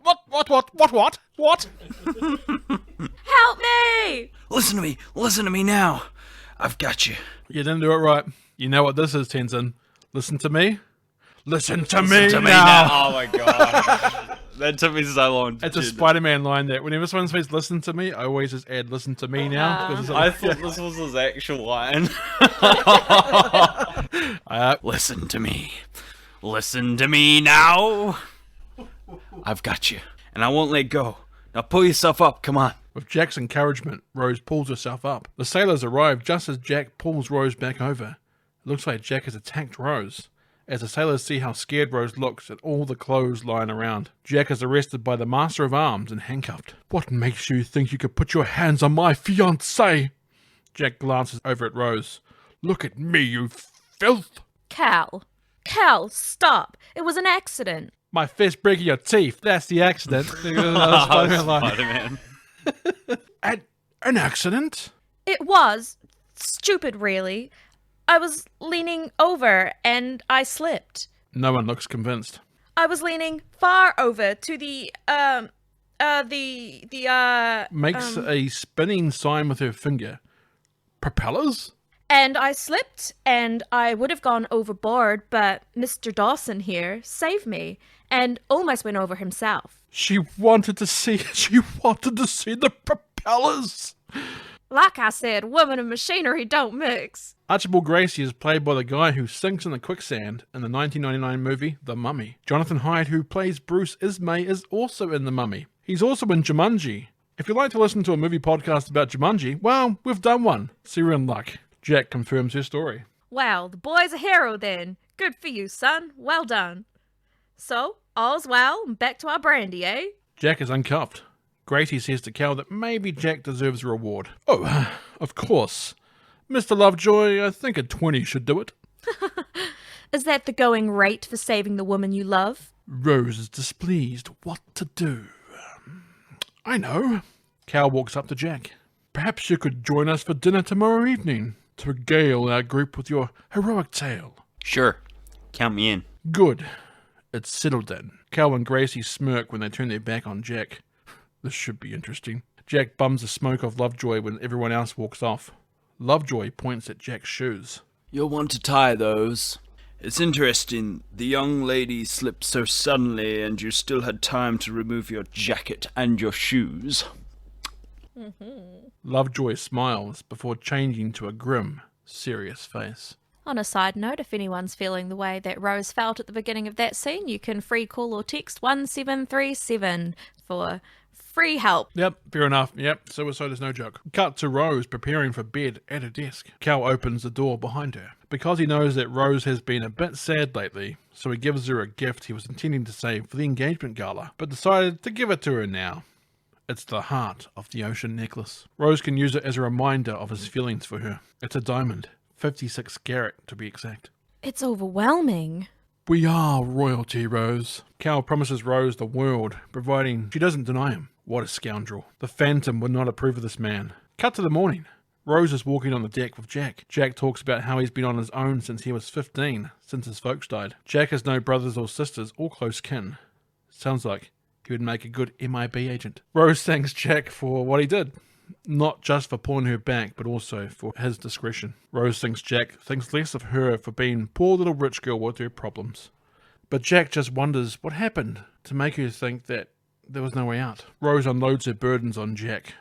Help me! Listen to me now. I've got you. You didn't do it right. You know what this is, Tenson. Listen to me. Listen to me now. Oh my god. That took me so long. It's a Spider-Man line that whenever someone says "listen to me," I always just add "listen to me now." Because it's I like, thought this was his actual line. Listen to me. Listen to me now. I've got you. And I won't let go. Now pull yourself up. Come on. with Jack's encouragement, Rose pulls herself up. The sailors arrive just as Jack pulls Rose back over. It looks like Jack has attacked Rose. As the sailors see how scared Rose looks at all the clothes lying around, Jack is arrested by the Master of Arms and handcuffed. What makes you think you could put your hands on my fiancée? Jack glances over at Rose. Look at me, you filth! Cal, stop. It was an accident. My fist breaking your teeth, that's the accident. Spider-Man. An accident? It was. Stupid, really. I was leaning over and I slipped. No one looks convinced. I was leaning far over to Makes a spinning sign with her finger. Propellers? and I slipped and I would have gone overboard, but Mr. Dawson here saved me and almost went over himself. She wanted to see the propellers. Like I said, woman and machinery don't mix. Archibald Gracie is played by the guy who sinks in the quicksand in the 1999 movie The Mummy. Jonathan Hyde, who plays Bruce Ismay, is also in The Mummy. He's also in Jumanji. If you'd like to listen to a movie podcast about Jumanji, well, we've done one, so you're in luck. Jack confirms her story. Wow, the boy's a hero then. Good for you, son. Well done. So, all's well and back to our brandy, eh? Jack is uncuffed. Gracie says to Cal that maybe Jack deserves a reward. Oh, of course. Mr. Lovejoy, I think a 20 should do it. Is that the going rate for saving the woman you love? Rose is displeased. What to do? I know. Cal walks up to Jack. Perhaps you could join us for dinner tomorrow evening to regale our group with your heroic tale. Sure. Count me in. Good. It's settled then. Cal and Gracie smirk when they turn their back on Jack. This should be interesting. Jack bums the smoke off Lovejoy when everyone else walks off. Lovejoy points at Jack's shoes. You'll want to tie those. It's interesting. The young lady slipped so suddenly and you still had time to remove your jacket and your shoes. Lovejoy smiles before changing to a grim, serious face. On a side note, if anyone's feeling the way that Rose felt at the beginning of that scene, you can free call or text 1737 for free free help. Yep, fair enough. Yep, suicide is no joke. Cut to Rose preparing for bed at her desk. Cal opens the door behind her. Because he knows that Rose has been a bit sad lately, so he gives her a gift he was intending to save for the engagement gala, but decided to give it to her now. It's the heart of the ocean necklace. Rose can use it as a reminder of his feelings for her. It's a diamond, 56 carat to be exact. It's overwhelming. We are royalty, Rose. Cal promises Rose the world, providing she doesn't deny him. What a scoundrel. The Phantom would not approve of this man. Cut to the morning. Rose is walking on the deck with Jack. Jack talks about how he's been on his own since he was 15, since his folks died. Jack has no brothers or sisters or close kin. Sounds like he would make a good MIB agent. Rose thanks Jack for what he did. Not just for pulling her back, but also for his discretion. Rose thinks Jack thinks less of her for being poor little rich girl with her problems. But Jack just wonders what happened to make her think that there was no way out. Rose unloads her burdens on Jack.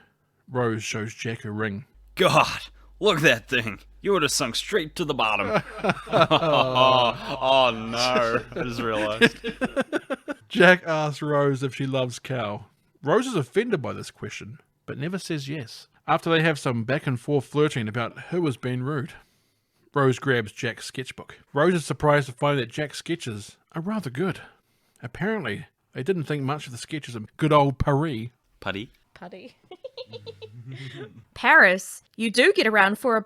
Rose shows Jack her ring. God, look at that thing. You would have sunk straight to the bottom. oh no, I just realized. Jack asks Rose if she loves Cal. Rose is offended by this question, but never says yes. After they have some back and forth flirting about who was being rude, Rose grabs Jack's sketchbook. Rose is surprised to find that Jack's sketches are rather good. Apparently, they didn't think much of the sketches of good old Paris. Putty. Paris, you do get around for a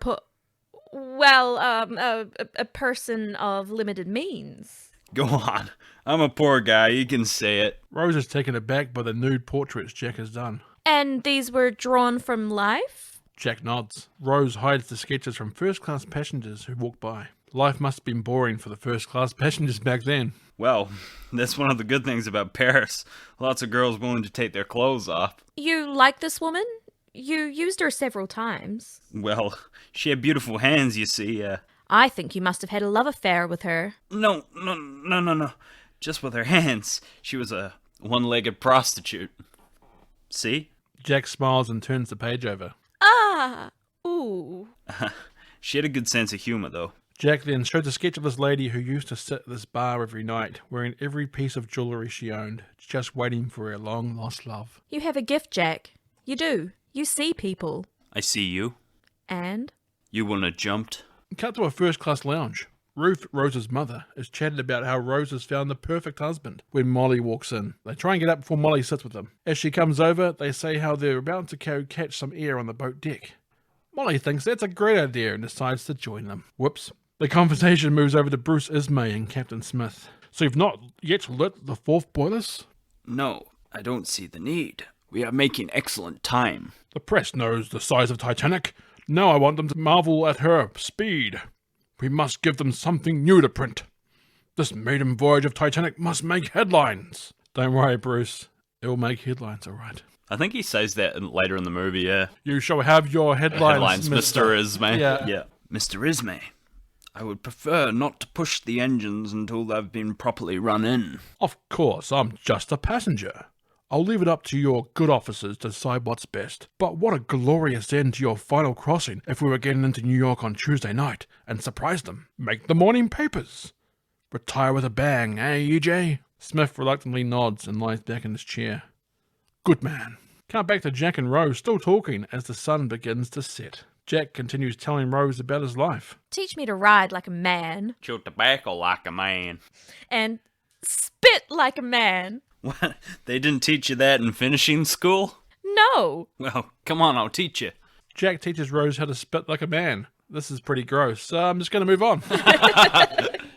person of limited means. Go on. I'm a poor guy, you can say it. Rose is taken aback by the nude portraits Jack has done. And these were drawn from life? Jack nods. Rose hides the sketches from first-class passengers who walk by. Life must have been boring for the first-class passengers back then. Well, that's one of the good things about Paris. Lots of girls willing to take their clothes off. You like this woman? You used her several times. Well, she had beautiful hands, you see. I think you must have had a love affair with her. No. Just with her hands. She was a one-legged prostitute. See? Jack smiles and turns the page over. Ah! Ooh. She had a good sense of humor, though. Jack then shows a sketch of this lady who used to sit at this bar every night, wearing every piece of jewellery she owned, just waiting for her long-lost love. You have a gift, Jack. You do. You see people. I see you. And? You wouldn't have jumped. Cut to a first-class lounge. Ruth, Rose's mother, is chatted about how Rose has found the perfect husband. When Molly walks in, they try and get up before Molly sits with them. As she comes over, they say how they're about to go catch some air on the boat deck. Molly thinks that's a great idea and decides to join them. Whoops. The conversation moves over to Bruce Ismay and Captain Smith. So you've not yet lit the fourth boilers? No, I don't see the need. We are making excellent time. The press knows the size of Titanic. Now I want them to marvel at her speed. We must give them something new to print. This maiden voyage of Titanic must make headlines. Don't worry, Bruce. It will make headlines, all right. I think he says that later in the movie, yeah. You shall have your headlines, Mr. Ismay. Yeah. Mr. Ismay, I would prefer not to push the engines until they've been properly run in. Of course, I'm just a passenger. I'll leave it up to your good officers to decide what's best. But what a glorious end to your final crossing if we were getting into New York on Tuesday night and surprise them. Make the morning papers. Retire with a bang, eh, EJ? Smith reluctantly nods and lies back in his chair. Good man. Cut back to Jack and Rose still talking as the sun begins to set. Jack continues telling Rose about his life. Teach me to ride like a man. Chew tobacco like a man. And spit like a man. What? They didn't teach you that in finishing school? No. Well, come on, I'll teach you. Jack teaches Rose how to spit like a man. This is pretty gross, so I'm just going to move on.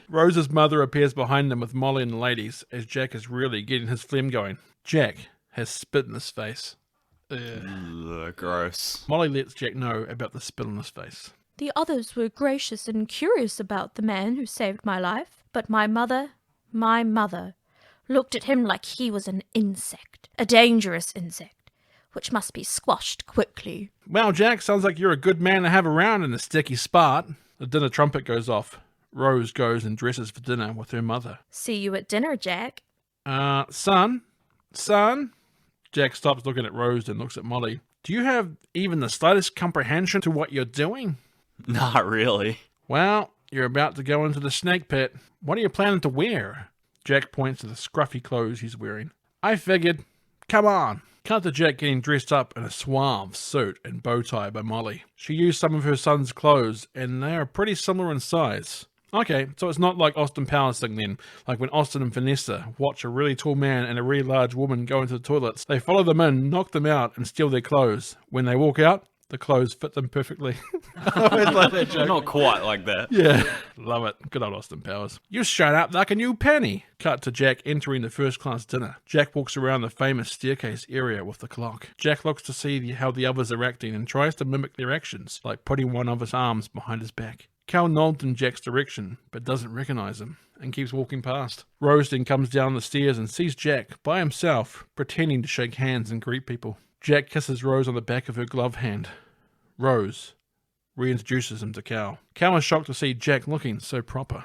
Rose's mother appears behind them with Molly and the ladies as Jack is really getting his phlegm going. Jack has spit in his face. Ugh, gross. Molly lets Jack know about the spit on his face. The others were gracious and curious about the man who saved my life, but my mother, looked at him like he was an insect, a dangerous insect, which must be squashed quickly. Well, Jack, sounds like you're a good man to have around in a sticky spot. The dinner trumpet goes off. Rose goes and dresses for dinner with her mother. See you at dinner, Jack. Son? Jack stops looking at Rose and looks at Molly. Do you have even the slightest comprehension to what you're doing? Not really. Well, you're about to go into the snake pit. What are you planning to wear? Jack points to the scruffy clothes he's wearing. I figured. Come on. Cut to Jack getting dressed up in a suave suit and bow tie by Molly. She used some of her son's clothes, and they are pretty similar in size. Okay, so it's not like Austin Powers thing then. Like when Austin and Vanessa watch a really tall man and a really large woman go into the toilets, they follow them in, knock them out, and steal their clothes. When they walk out, the clothes fit them perfectly. I always like that joke. Not quite like that. Yeah, love it. Good old Austin Powers. You shut up like a new penny. Cut to Jack entering the first class dinner. Jack walks around the famous staircase area with the clock. Jack looks to see how the others are acting and tries to mimic their actions, like putting one of his arms behind his back. Cal nods in Jack's direction, but doesn't recognize him, and keeps walking past. Rose then comes down the stairs and sees Jack, by himself, pretending to shake hands and greet people. Jack kisses Rose on the back of her glove hand. Rose reintroduces him to Cal. Cal is shocked to see Jack looking so proper.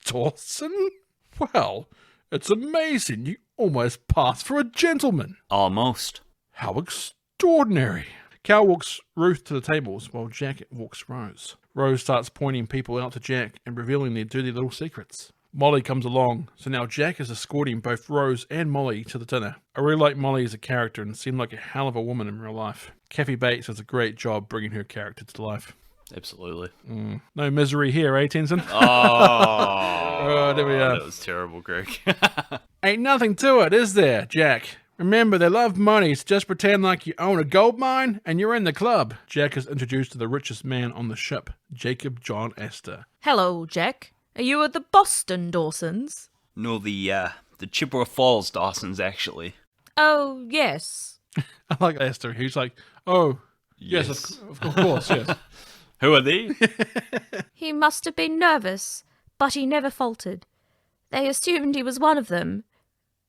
Dawson? Well, it's amazing. You almost passed for a gentleman. Almost. How extraordinary. Cal walks Ruth to the tables while Jack walks Rose. Rose starts pointing people out to Jack and revealing their dirty little secrets. Molly comes along, so now Jack is escorting both Rose and Molly to the dinner. I really like Molly as a character and seemed like a hell of a woman in real life. Kathy Bates does a great job bringing her character to life. Absolutely. No misery here, eh, Tenson? Oh, there we are. That was terrible, Greg. Ain't nothing to it, is there, Jack? Remember, they love money, so just pretend like you own a gold mine and you're in the club. Jack is introduced to the richest man on the ship, Jacob John Astor. Hello, Jack. Are you at the Boston Dawsons? No, the Chippewa Falls Dawsons, actually. Oh, yes. I like Astor. He's like, oh, yes, of course, yes. Who are they? He must have been nervous, but he never faltered. They assumed he was one of them.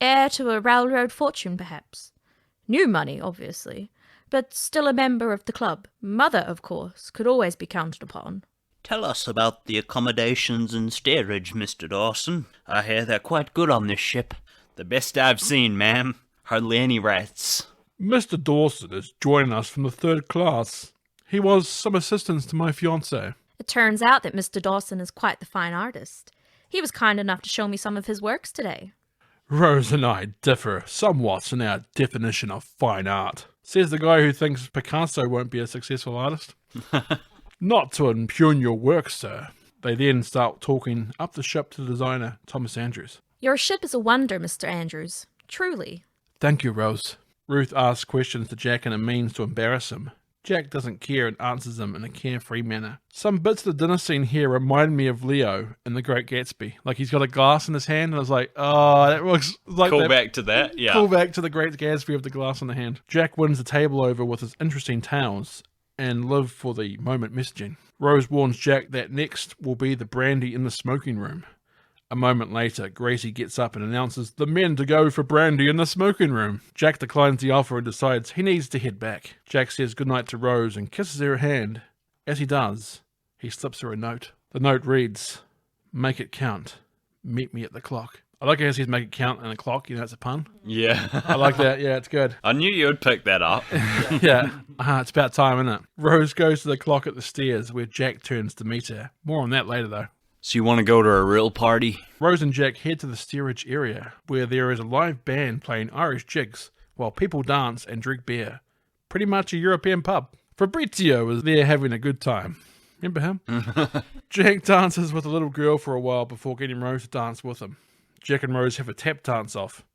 Heir to a railroad fortune, perhaps. New money, obviously, but still a member of the club. Mother, of course, could always be counted upon. Tell us about the accommodations and steerage, Mr. Dawson. I hear they're quite good on this ship. The best I've seen, ma'am. Hardly any rats. Mr. Dawson is joining us from the third class. He was some assistance to my fiancée. It turns out that Mr. Dawson is quite the fine artist. He was kind enough to show me some of his works today. Rose and I differ somewhat in our definition of fine art, says the guy who thinks Picasso won't be a successful artist. Not to impugn your work, sir. They then start talking up the ship to the designer, Thomas Andrews. Your ship is a wonder, Mr. Andrews. Truly. Thank you, Rose. Ruth asks questions to Jack in a means to embarrass him. Jack doesn't care and answers them in a carefree manner. Some bits of the dinner scene here remind me of Leo in The Great Gatsby. Like he's got a glass in his hand and I was like, oh, that looks like Call back to that, yeah. Call back to The Great Gatsby of the glass in the hand. Jack wins the table over with his interesting tales and live for the moment messaging. Rose warns Jack that next will be the brandy in the smoking room. A moment later, Gracie gets up and announces the men to go for brandy in the smoking room. Jack declines the offer and decides he needs to head back. Jack says goodnight to Rose and kisses her hand. As he does, he slips her a note. The note reads, "Make it count. Meet me at the clock." I like how he says make it count and a clock. You know, it's a pun. Yeah. I like that. Yeah, it's good. I knew you would pick that up. Yeah. It's about time, isn't it? Rose goes to the clock at the stairs where Jack turns to meet her. More on that later, though. So you want to go to a real party? Rose and Jack head to the steerage area, where there is a live band playing Irish jigs, while people dance and drink beer. Pretty much a European pub. Fabrizio is there having a good time. Remember him? Jack dances with a little girl for a while before getting Rose to dance with him. Jack and Rose have a tap dance off,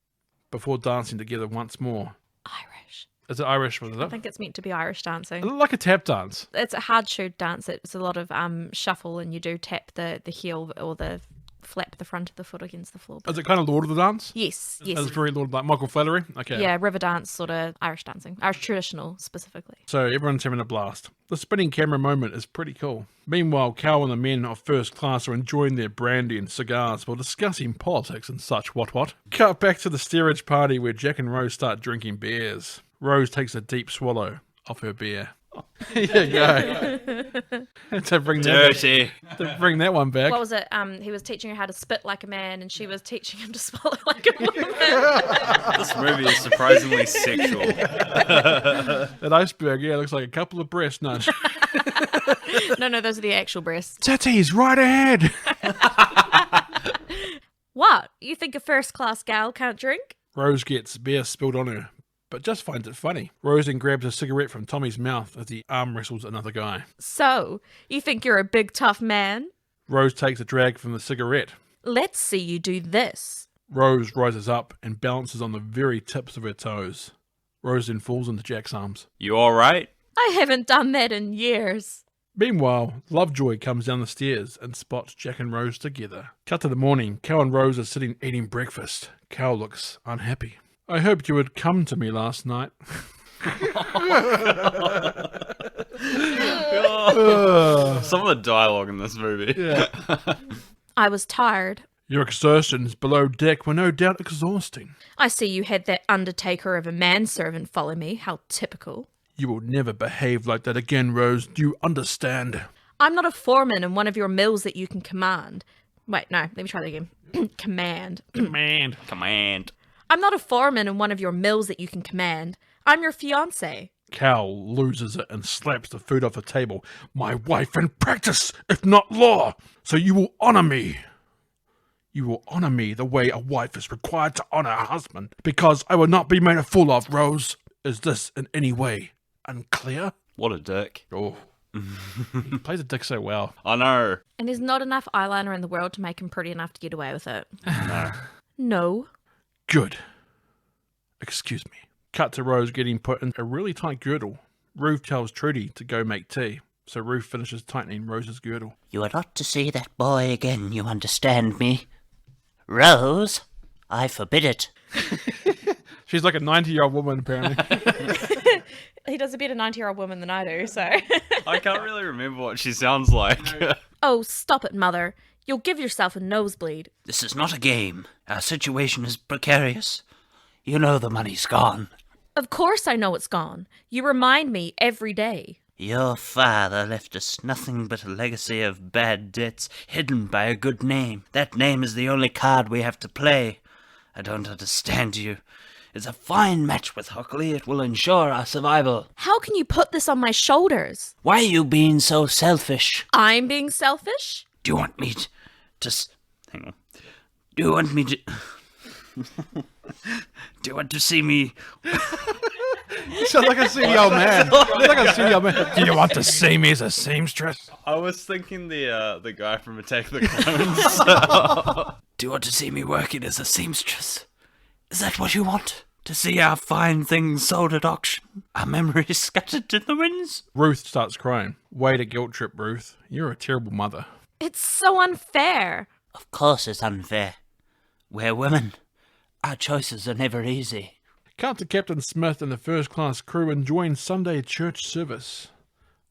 before dancing together once more. Irish. Is it Irish, was I it? think it's meant to be Irish dancing. Like a tap dance. It's a hard shoe dance. It's a lot of shuffle, and you do tap the heel or the flap the front of the foot against the floor. Is it kind of Lord of the Dance? Yes, yes. It's very Lord, like Michael Flannery? Okay. Yeah, river dance, sort of Irish dancing. Irish traditional, specifically. So everyone's having a blast. The spinning camera moment is pretty cool. Meanwhile, Cal and the men of first class are enjoying their brandy and cigars while discussing politics and such what. Cut back to the steerage party where Jack and Rose start drinking beers. Rose takes a deep swallow of her beer. Here you go. to bring that one back. What was it? He was teaching her how to spit like a man, and she was teaching him to swallow like a woman. This movie is surprisingly sexual. That iceberg, yeah, looks like a couple of breasts. No, No, those are the actual breasts. titties right ahead. What? You think a first-class gal can't drink? Rose gets beer spilled on her. but just finds it funny. Rose then grabs a cigarette from Tommy's mouth as he arm wrestles another guy. So, you think you're a big tough man? Rose takes a drag from the cigarette. Let's see you do this. Rose rises up and balances on the very tips of her toes. Rose then falls into Jack's arms. You alright? I haven't done that in years. Meanwhile, Lovejoy comes down the stairs and spots Jack and Rose together. Cut to the morning. Cal and Rose are sitting eating breakfast. Cal looks unhappy. I hoped you would come to me last night. Some of the dialogue in this movie. Yeah. I was tired. Your exertions below deck were no doubt exhausting. I see you had that undertaker of a manservant follow me. How typical. You will never behave like that again, Rose. Do you understand? I'm not a foreman in one of your mills that you can command. Wait, no, let me try that again. Command. Command. I'm not a foreman in one of your mills that you can command. I'm your fiancé. Cal loses it and slaps the food off the table. My wife in practice, if not law. So you will honor me. You will honor me the way a wife is required to honor her husband, because I will not be made a fool of, Rose. Is this in any way unclear? What a dick. Oh. He plays a dick so well. I know. And there's not enough eyeliner in the world to make him pretty enough to get away with it. No. No. Good. Excuse me. Cut to Rose getting put in a really tight girdle. Ruth tells Trudy to go make tea, so Ruth finishes tightening Rose's girdle. You are not to see that boy again, you understand me? Rose, I forbid it. She's like a 90-year-old woman, apparently. He does a better 90-year-old woman than I do, so... I can't really remember what she sounds like. Oh, stop it, Mother. You'll give yourself a nosebleed. This is not a game. Our situation is precarious. You know the money's gone. Of course I know it's gone. You remind me every day. Your father left us nothing but a legacy of bad debts hidden by a good name. That name is the only card we have to play. I don't understand you. It's a fine match with Hockley. It will ensure our survival. How can you put this on my shoulders? Why are you being so selfish? I'm being selfish? Do you want me Hang on. Do you want me to... Do you want to see me... You sound like a seedy old man. Like a seedy old man. Do you want to see me as a seamstress? I was thinking the guy from Attack of the Clones. Do you want to see me working as a seamstress? Is that what you want? To see our fine things sold at auction? Our memories scattered to the winds? Ruth starts crying. Way to guilt trip, Ruth. You're a terrible mother. It's so unfair. Of course it's unfair. We're women. Our choices are never easy. Cut to Captain Smith and the first-class crew enjoying Sunday church service.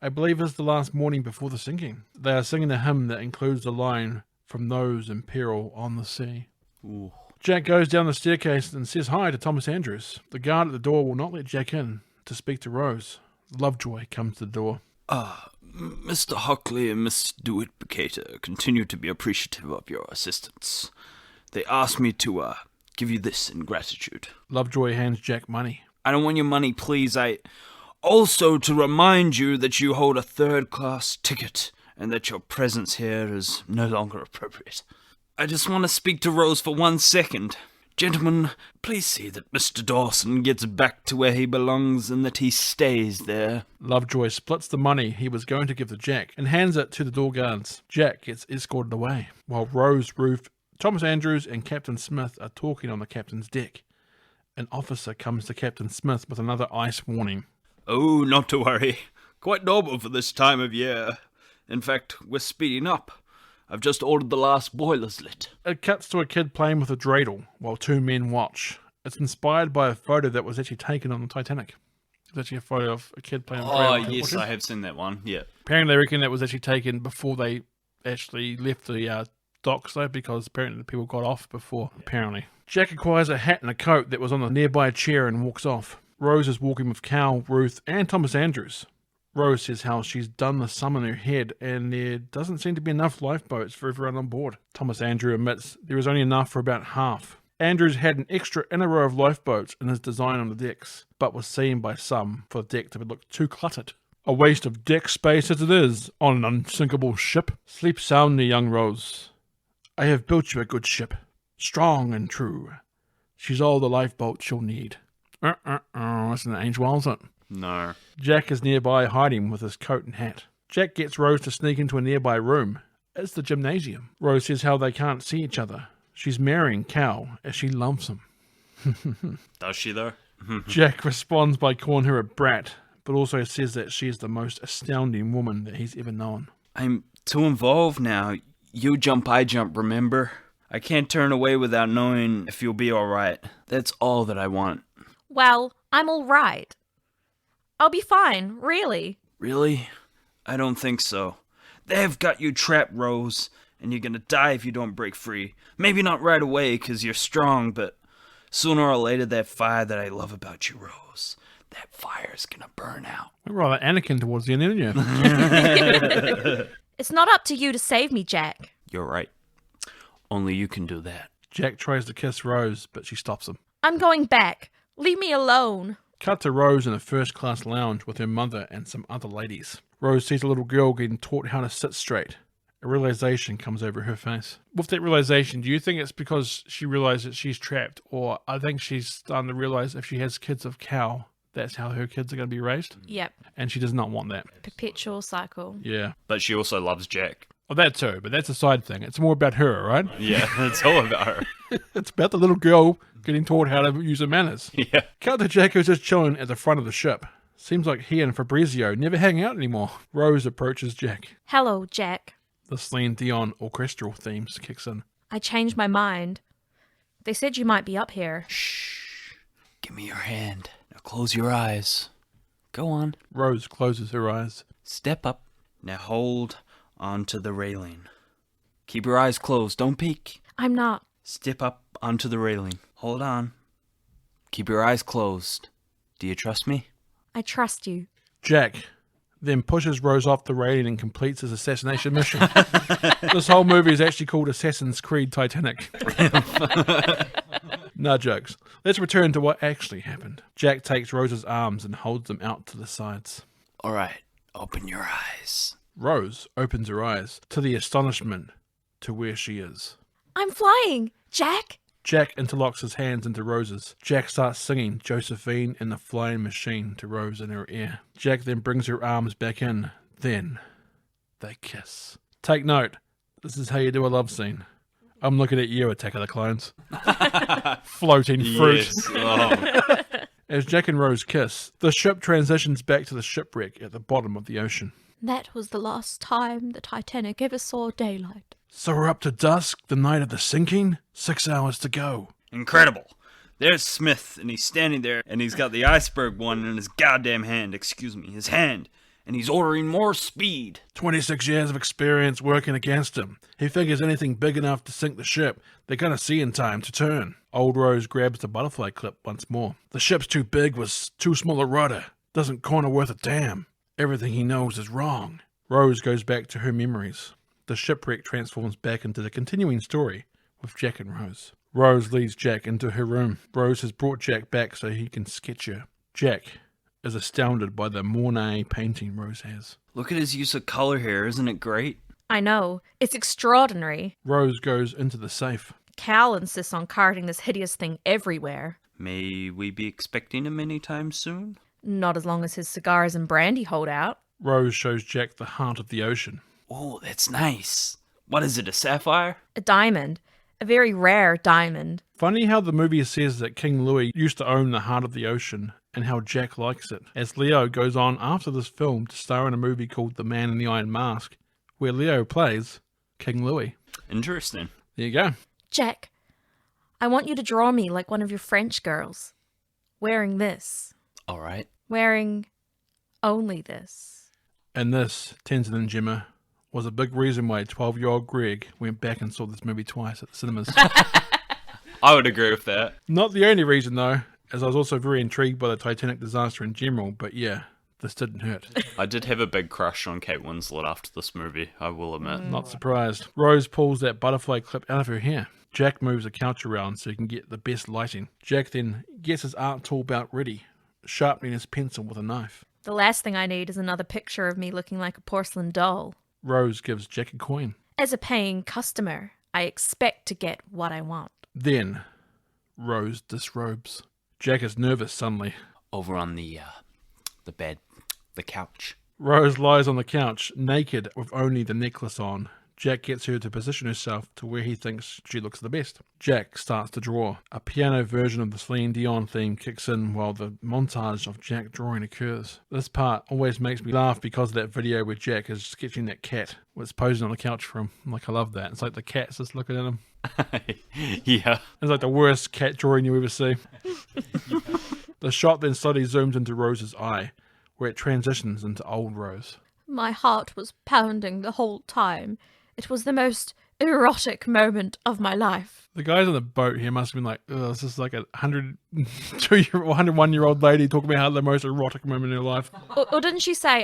I believe it's the last morning before the sinking. They are singing a hymn that includes the line, "From those in peril on the sea." Ooh. Jack goes down the staircase and says hi to Thomas Andrews. The guard at the door will not let Jack in to speak to Rose. Lovejoy comes to the door. Mr. Hockley and Miss DeWitt-Bucator continue to be appreciative of your assistance. They asked me to, give you this in gratitude. Lovejoy hands Jack money. I don't want your money, please. Also to remind you that you hold a third-class ticket and that your presence here is no longer appropriate. I just want to speak to Rose for 1 second. Gentlemen, please see that Mr. Dawson gets back to where he belongs and that he stays there. Lovejoy splits the money he was going to give to Jack and hands it to the door guards. Jack gets escorted away, while Rose, Ruth, Thomas Andrews and Captain Smith are talking on the captain's deck. An officer comes to Captain Smith with another ice warning. Oh, not to worry. Quite normal for this time of year. In fact, we're speeding up. I've just ordered the last boilers lit. It cuts to a kid playing with a dreidel while two men watch. It's inspired by a photo that was actually taken on the Titanic. It's actually a photo of a kid playing with a dreidel. Oh, yes, I have seen that one. Yeah. Apparently they reckon that was actually taken before they actually left the docks though, because apparently the people got off before, apparently. Jack acquires a hat and a coat that was on a nearby chair and walks off. Rose is walking with Cal, Ruth and Thomas Andrews. Rose says how she's done the sum in her head and there doesn't seem to be enough lifeboats for everyone on board. Thomas Andrews admits there is only enough for about half. Andrews had an extra inner row of lifeboats in his design on the decks, but was seen by some for the deck to look too cluttered. A waste of deck space as it is on an unsinkable ship. Sleep soundly, young Rose. I have built you a good ship, strong and true. She's all the lifeboat you'll need. That's an Ainge Wells it. No. Jack is nearby hiding with his coat and hat. Jack gets Rose to sneak into a nearby room. It's the gymnasium. Rose says how they can't see each other. She's marrying Cal as she loves him. Does she, though? Jack responds by calling her a brat, but also says that she is the most astounding woman that he's ever known. I'm too involved now. You jump, I jump, remember? I can't turn away without knowing if you'll be alright. That's all that I want. Well, I'm all right. I'll be fine, really. Really? I don't think so. They've got you trapped, Rose, and you're gonna die if you don't break free. Maybe not right away, 'cause you're strong, but sooner or later that fire that I love about you, Rose, that fire's gonna burn out. We're rather Anakin towards the end, aren't you? It's not up to you to save me, Jack. You're right. Only you can do that. Jack tries to kiss Rose, but she stops him. I'm going back. Leave me alone. Cut to Rose in a first-class lounge with her mother and some other ladies. Rose sees a little girl getting taught how to sit straight. A realization comes over her face. With that realization, do you think it's because she realized that she's trapped, or I think she's starting to realize if she has kids of Cal, that's how her kids are going to be raised? Yep. And she does not want that. Perpetual cycle. Yeah. But she also loves Jack. Well, that too, but that's a side thing. It's more about her, right? Yeah, it's all about her. It's about the little girl getting taught how to use her manners. Yeah. Cut to Jack, who's just chilling at the front of the ship. Seems like he and Fabrizio never hang out anymore. Rose approaches Jack. Hello, Jack. The Celine Dion orchestral themes kicks in. I changed my mind. They said you might be up here. Shh. Give me your hand. Now close your eyes. Go on. Rose closes her eyes. Step up. Now hold onto the railing. Keep your eyes closed. Don't peek. I'm not. Step up onto the railing. Hold on. Keep your eyes closed. Do you trust me? I trust you. Jack then pushes Rose off the railing and completes his assassination mission. This whole movie is actually called Assassin's Creed Titanic. No jokes. Let's return to what actually happened. Jack takes Rose's arms and holds them out to the sides. All right. Open your eyes. Rose opens her eyes to the astonishment to where she is. I'm flying. Jack? Jack interlocks his hands into Rose's. Jack starts singing Josephine and the Flying Machine to Rose in her ear. Jack then brings her arms back in. Then they kiss. Take note, this is how you do a love scene. I'm looking at you, Attack of the Clones. Floating fruit. Yes. Oh. As Jack and Rose kiss, the ship transitions back to the shipwreck at the bottom of the ocean. That was the last time the Titanic ever saw daylight. So we're up to dusk, the night of the sinking? 6 hours to go. Incredible. There's Smith, and he's standing there, and he's got the iceberg one in his goddamn hand. His hand. And he's ordering more speed. 26 years of experience working against him. He figures anything big enough to sink the ship, they're gonna see in time to turn. Old Rose grabs the butterfly clip once more. The ship's too big with too small a rudder. Doesn't corner worth a damn. Everything he knows is wrong. Rose goes back to her memories. The shipwreck transforms back into the continuing story with Jack and Rose. Rose leads Jack into her room. Rose has brought Jack back so he can sketch her. Jack is astounded by the Monet painting Rose has. Look at his use of color here. Isn't it great? I know. It's extraordinary. Rose goes into the safe. Cal insists on carting this hideous thing everywhere. May we be expecting him anytime soon? Not as long as his cigars and brandy hold out. Rose shows Jack the heart of the ocean. Oh, that's nice. What is it, a sapphire? A diamond. A very rare diamond. Funny how the movie says that King Louis used to own the heart of the ocean and how Jack likes it, as Leo goes on after this film to star in a movie called The Man in the Iron Mask, where Leo plays King Louis. Interesting. There you go. Jack, I want you to draw me like one of your French girls. Wearing this. All right. Wearing only this. And this, Tenson and Jemma, was a big reason why 12-year-old Greg went back and saw this movie twice at the cinemas. I would agree with that. Not the only reason, though, as I was also very intrigued by the Titanic disaster in general, but yeah, this didn't hurt. I did have a big crush on Kate Winslet after this movie, I will admit. Not surprised. Rose pulls that butterfly clip out of her hair. Jack moves the couch around so he can get the best lighting. Jack then gets his art tool belt ready, sharpening his pencil with a knife. The last thing I need is another picture of me looking like a porcelain doll. Rose gives Jack a coin. As a paying customer, I expect to get what I want. Then, Rose disrobes. Jack is nervous suddenly. Over on the bed, the couch. Rose lies on the couch, naked, with only the necklace on. Jack gets her to position herself to where he thinks she looks the best. Jack starts to draw. A piano version of the Celine Dion theme kicks in while the montage of Jack drawing occurs. This part always makes me laugh because of that video where Jack is sketching that cat was posing on the couch for him. Like, I love that. It's like the cat's just looking at him. Yeah. It's like the worst cat drawing you ever see. The shot then slowly zooms into Rose's eye, where it transitions into old Rose. My heart was pounding the whole time. It was the most erotic moment of my life. The guys on the boat here must have been like, oh, this is like a 101-year-old lady talking about how the most erotic moment in her life. Or didn't she say,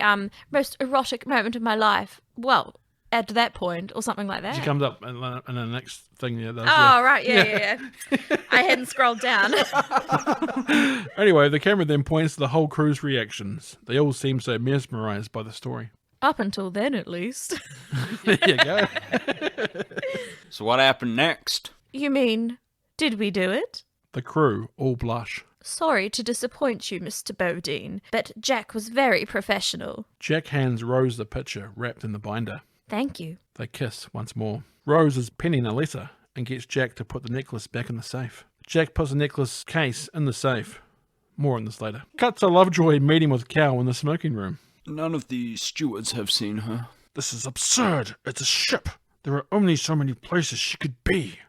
most erotic moment of my life? Well, at that point, or something like that. She comes up in the next thing. Yeah, Right, yeah. I hadn't scrolled down. Anyway, the camera then points to the whole crew's reactions. They all seem so mesmerized by the story. Up until then, at least. There you go. So what happened next? You mean, did we do it? The crew all blush. Sorry to disappoint you, Mr. Bodine, but Jack was very professional. Jack hands Rose the picture wrapped in the binder. Thank you. They kiss once more. Rose is penning a letter and gets Jack to put the necklace back in the safe. Jack puts the necklace case in the safe. More on this later. Cut to Lovejoy meeting with Cal in the smoking room. None of the stewards have seen her. This is absurd. It's a ship. There are only so many places she could be.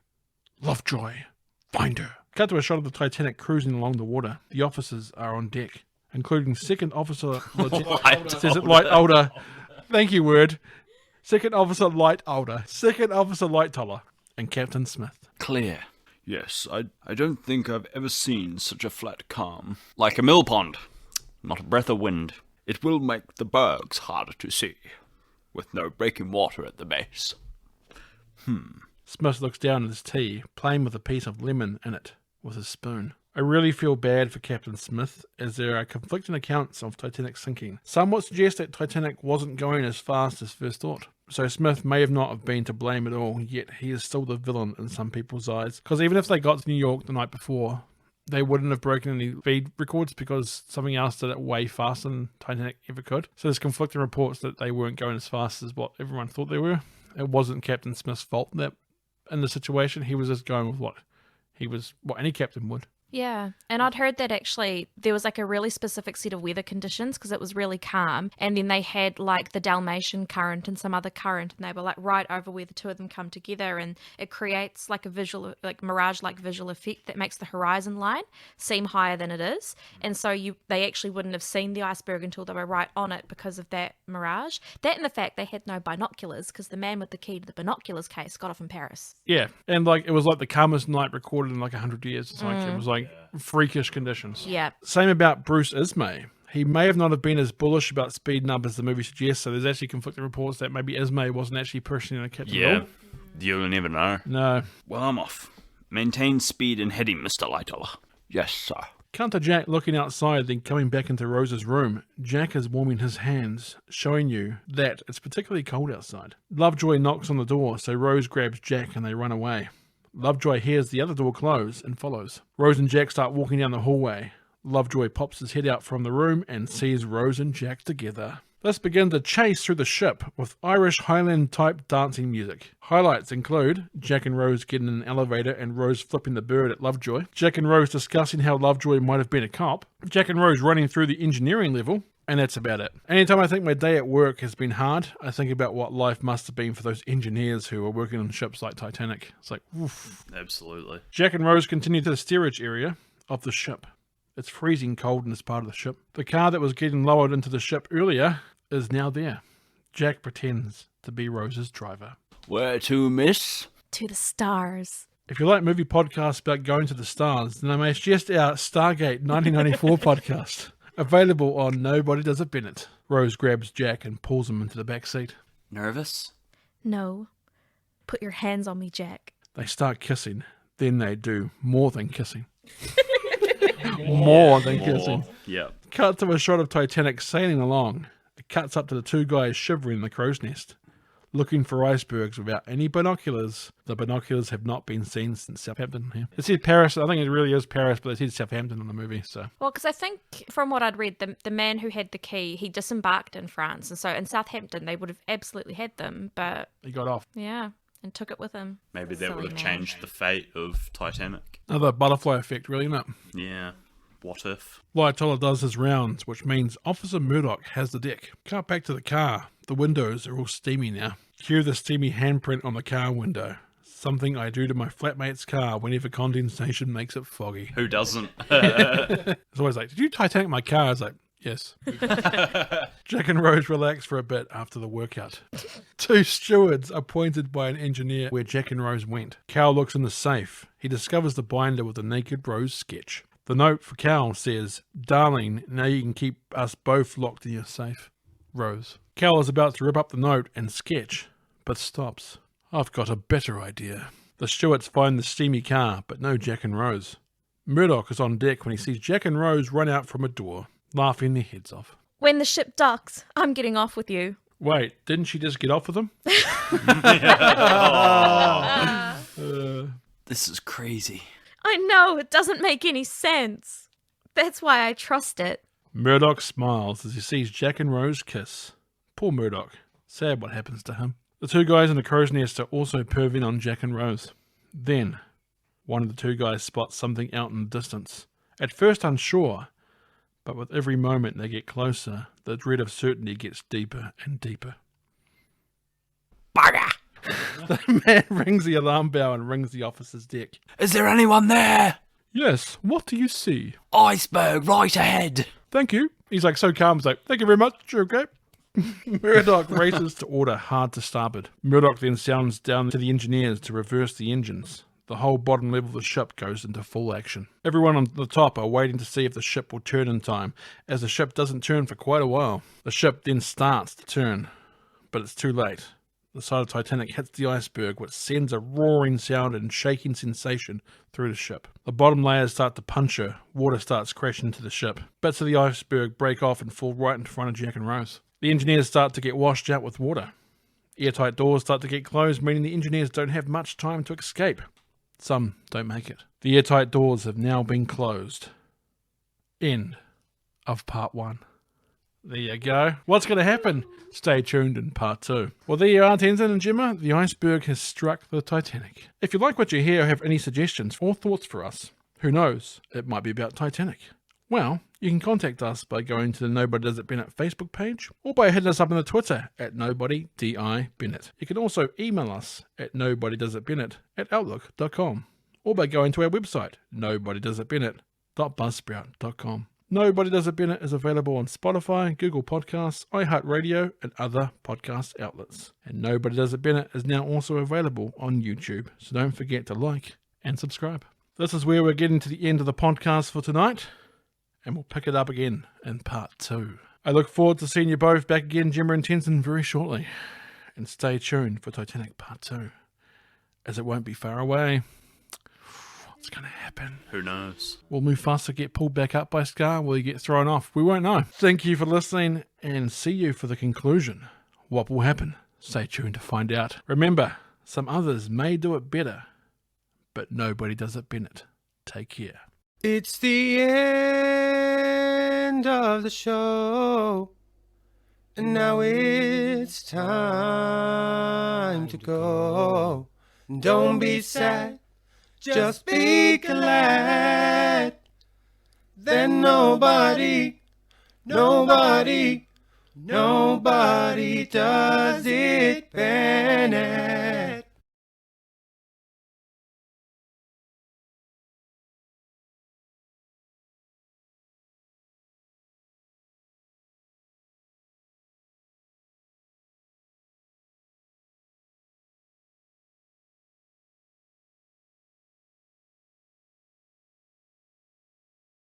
Lovejoy, find her. Cut to a shot of the Titanic cruising along the water. The officers are on deck, including Second Officer Lightoller. Thank you, Word. Second Officer Lightoller, Second Officer Lightoller, and Captain Smith. Clear. Yes, I don't think I've ever seen such a flat calm. Like a mill pond. Not a breath of wind. It will make the bergs harder to see, with no breaking water at the base. Smith looks down at his tea, playing with a piece of lemon in it with his spoon. I really feel bad for Captain Smith, as there are conflicting accounts of Titanic sinking. Some would suggest that Titanic wasn't going as fast as first thought. So Smith may have not have been to blame at all, yet he is still the villain in some people's eyes. Because even if they got to New York the night before, they wouldn't have broken any speed records because something else did it way faster than Titanic ever could. So there's conflicting reports that they weren't going as fast as what everyone thought they were. It wasn't Captain Smith's fault that in the situation he was just going with what any captain would. Yeah, and I'd heard that actually there was like a really specific set of weather conditions because it was really calm, and then they had like the Dalmatian current and some other current, and they were like right over where the two of them come together, and it creates like a visual, like mirage-like visual effect that makes the horizon line seem higher than it is, and so they actually wouldn't have seen the iceberg until they were right on it because of that mirage. That and the fact they had no binoculars because the man with the key to the binoculars case got off in Paris. Yeah, and like it was like the calmest night recorded in like 100 years. It's like it was like freakish conditions. Yeah. Same about Bruce Ismay. He may have not have been as bullish about speed numbers as the movie suggests, so there's actually conflicting reports that maybe Ismay wasn't actually pushing in a captain at all. You'll never know. No. Well, I'm off. Maintain speed and heading, Mr. Lightoller. Yes, sir. Cut to Jack looking outside, then coming back into Rose's room. Jack is warming his hands, showing you that it's particularly cold outside. Lovejoy knocks on the door, so Rose grabs Jack and they run away. Lovejoy hears the other door close and follows. Rose and Jack start walking down the hallway. Lovejoy pops his head out from the room and sees Rose and Jack together. This begins a chase through the ship with Irish Highland-type dancing music. Highlights include Jack and Rose getting in an elevator and Rose flipping the bird at Lovejoy, Jack and Rose discussing how Lovejoy might have been a cop, Jack and Rose running through the engineering level, and that's about it. Anytime I think my day at work has been hard, I think about what life must have been for those engineers who were working on ships like Titanic. It's like, oof. Absolutely. Jack and Rose continue to the steerage area of the ship. It's freezing cold in this part of the ship. The car that was getting lowered into the ship earlier is now there. Jack pretends to be Rose's driver. Where to, miss? To the stars. If you like movie podcasts about going to the stars, then I may suggest our Stargate 1994 podcast. Available on Nobody Does It Bennett. Rose grabs Jack and pulls him into the back seat. Nervous? No. Put your hands on me, Jack. They start kissing. Then they do more than kissing. More than kissing. Yeah. Cut to a shot of Titanic sailing along. It cuts up to the two guys shivering in the crow's nest. looking for icebergs without any binoculars. The binoculars have not been seen since Southampton. Yeah. It said Paris. I think it really is Paris, but it said Southampton in the movie. So Well, because I think from what I'd read, the man who had the key, he disembarked in France. And so in Southampton, they would have absolutely had them. But he got off. yeah, and took it with him. Maybe that Silly would have man. changed the fate of Titanic. Another butterfly effect, really, isn't it? Yeah. What if? Lightoller does his rounds, which means Officer Murdoch has the deck. Cut back to the car. The windows are all steamy now. Cue the steamy handprint on the car window. Something I do to my flatmate's car whenever condensation makes it foggy. Who doesn't? It's always like, did you Titanic my car? It's like, yes. Jack and Rose relax for a bit after the workout. 2 stewards are pointed by an engineer where Jack and Rose went. Cal looks in the safe. He discovers the binder with the naked Rose sketch. The note for Cal says, "Darling, now you can keep us both locked in your safe. Rose." Cal is about to rip up the note and sketch, but stops. I've got a better idea. The stewards find the steamy car, but no Jack and Rose. Murdoch is on deck when he sees Jack and Rose run out from a door, laughing their heads off. When the ship docks, I'm getting off with you. Wait, didn't she just get off with him? This is crazy. I know, it doesn't make any sense. That's why I trust it. Murdoch smiles as he sees Jack and Rose kiss. Poor Murdoch. Sad what happens to him. The 2 guys in the crow's nest are also perving on Jack and Rose. Then, one of the 2 guys spots something out in the distance. At first unsure, but with every moment they get closer, the dread of certainty gets deeper and deeper. Bugger! The man rings the alarm bell and rings the officer's deck. Is there anyone there? Yes, what do you see? Iceberg right ahead. Thank you. He's like so calm, he's like, thank you very much, you're okay. Murdoch races to order hard to starboard. Murdoch then sounds down to the engineers to reverse the engines. The whole bottom level of the ship goes into full action. Everyone on the top are waiting to see if the ship will turn in time, as the ship doesn't turn for quite a while. The ship then starts to turn, but it's too late. The side of Titanic hits the iceberg, which sends a roaring sound and shaking sensation through the ship. The bottom layers start to puncture, water starts crashing into the ship. Bits of the iceberg break off and fall right in front of Jack and Rose. The engineers start to get washed out with water. Airtight doors start to get closed, meaning the engineers don't have much time to escape. Some don't make it. The airtight doors have now been closed. End of part 1. There you go. What's going to happen? Stay tuned in part 2. Well, there you are, Tenson and Jemma. The iceberg has struck the Titanic. If you like what you hear or have any suggestions or thoughts for us, who knows, it might be about Titanic. Well, you can contact us by going to the Nobody Does It Bennett Facebook page or by hitting us up on the Twitter at NobodyDIBennett. You can also email us at nobodydoesitbennett@outlook.com or by going to our website, nobodydoesitbennett.buzzsprout.com. Nobody Does It Bennett is available on Spotify, Google Podcasts, iHeartRadio, and other podcast outlets. And Nobody Does It Bennett is now also available on YouTube, so don't forget to like and subscribe. This is where we're getting to the end of the podcast for tonight, and we'll pick it up again in part 2. I look forward to seeing you both back again, Jemma and Tenson, very shortly. And stay tuned for Titanic part 2, as it won't be far away. What's going to happen? Who knows? Will Mufasa get pulled back up by Scar? Will he get thrown off? We won't know. Thank you for listening, and see you for the conclusion. What will happen? Stay tuned to find out. Remember, some others may do it better, but nobody does it Bennett. Take care. It's the end of the show, and now it's time to go. Don't be sad, just be glad that nobody does it Bennett.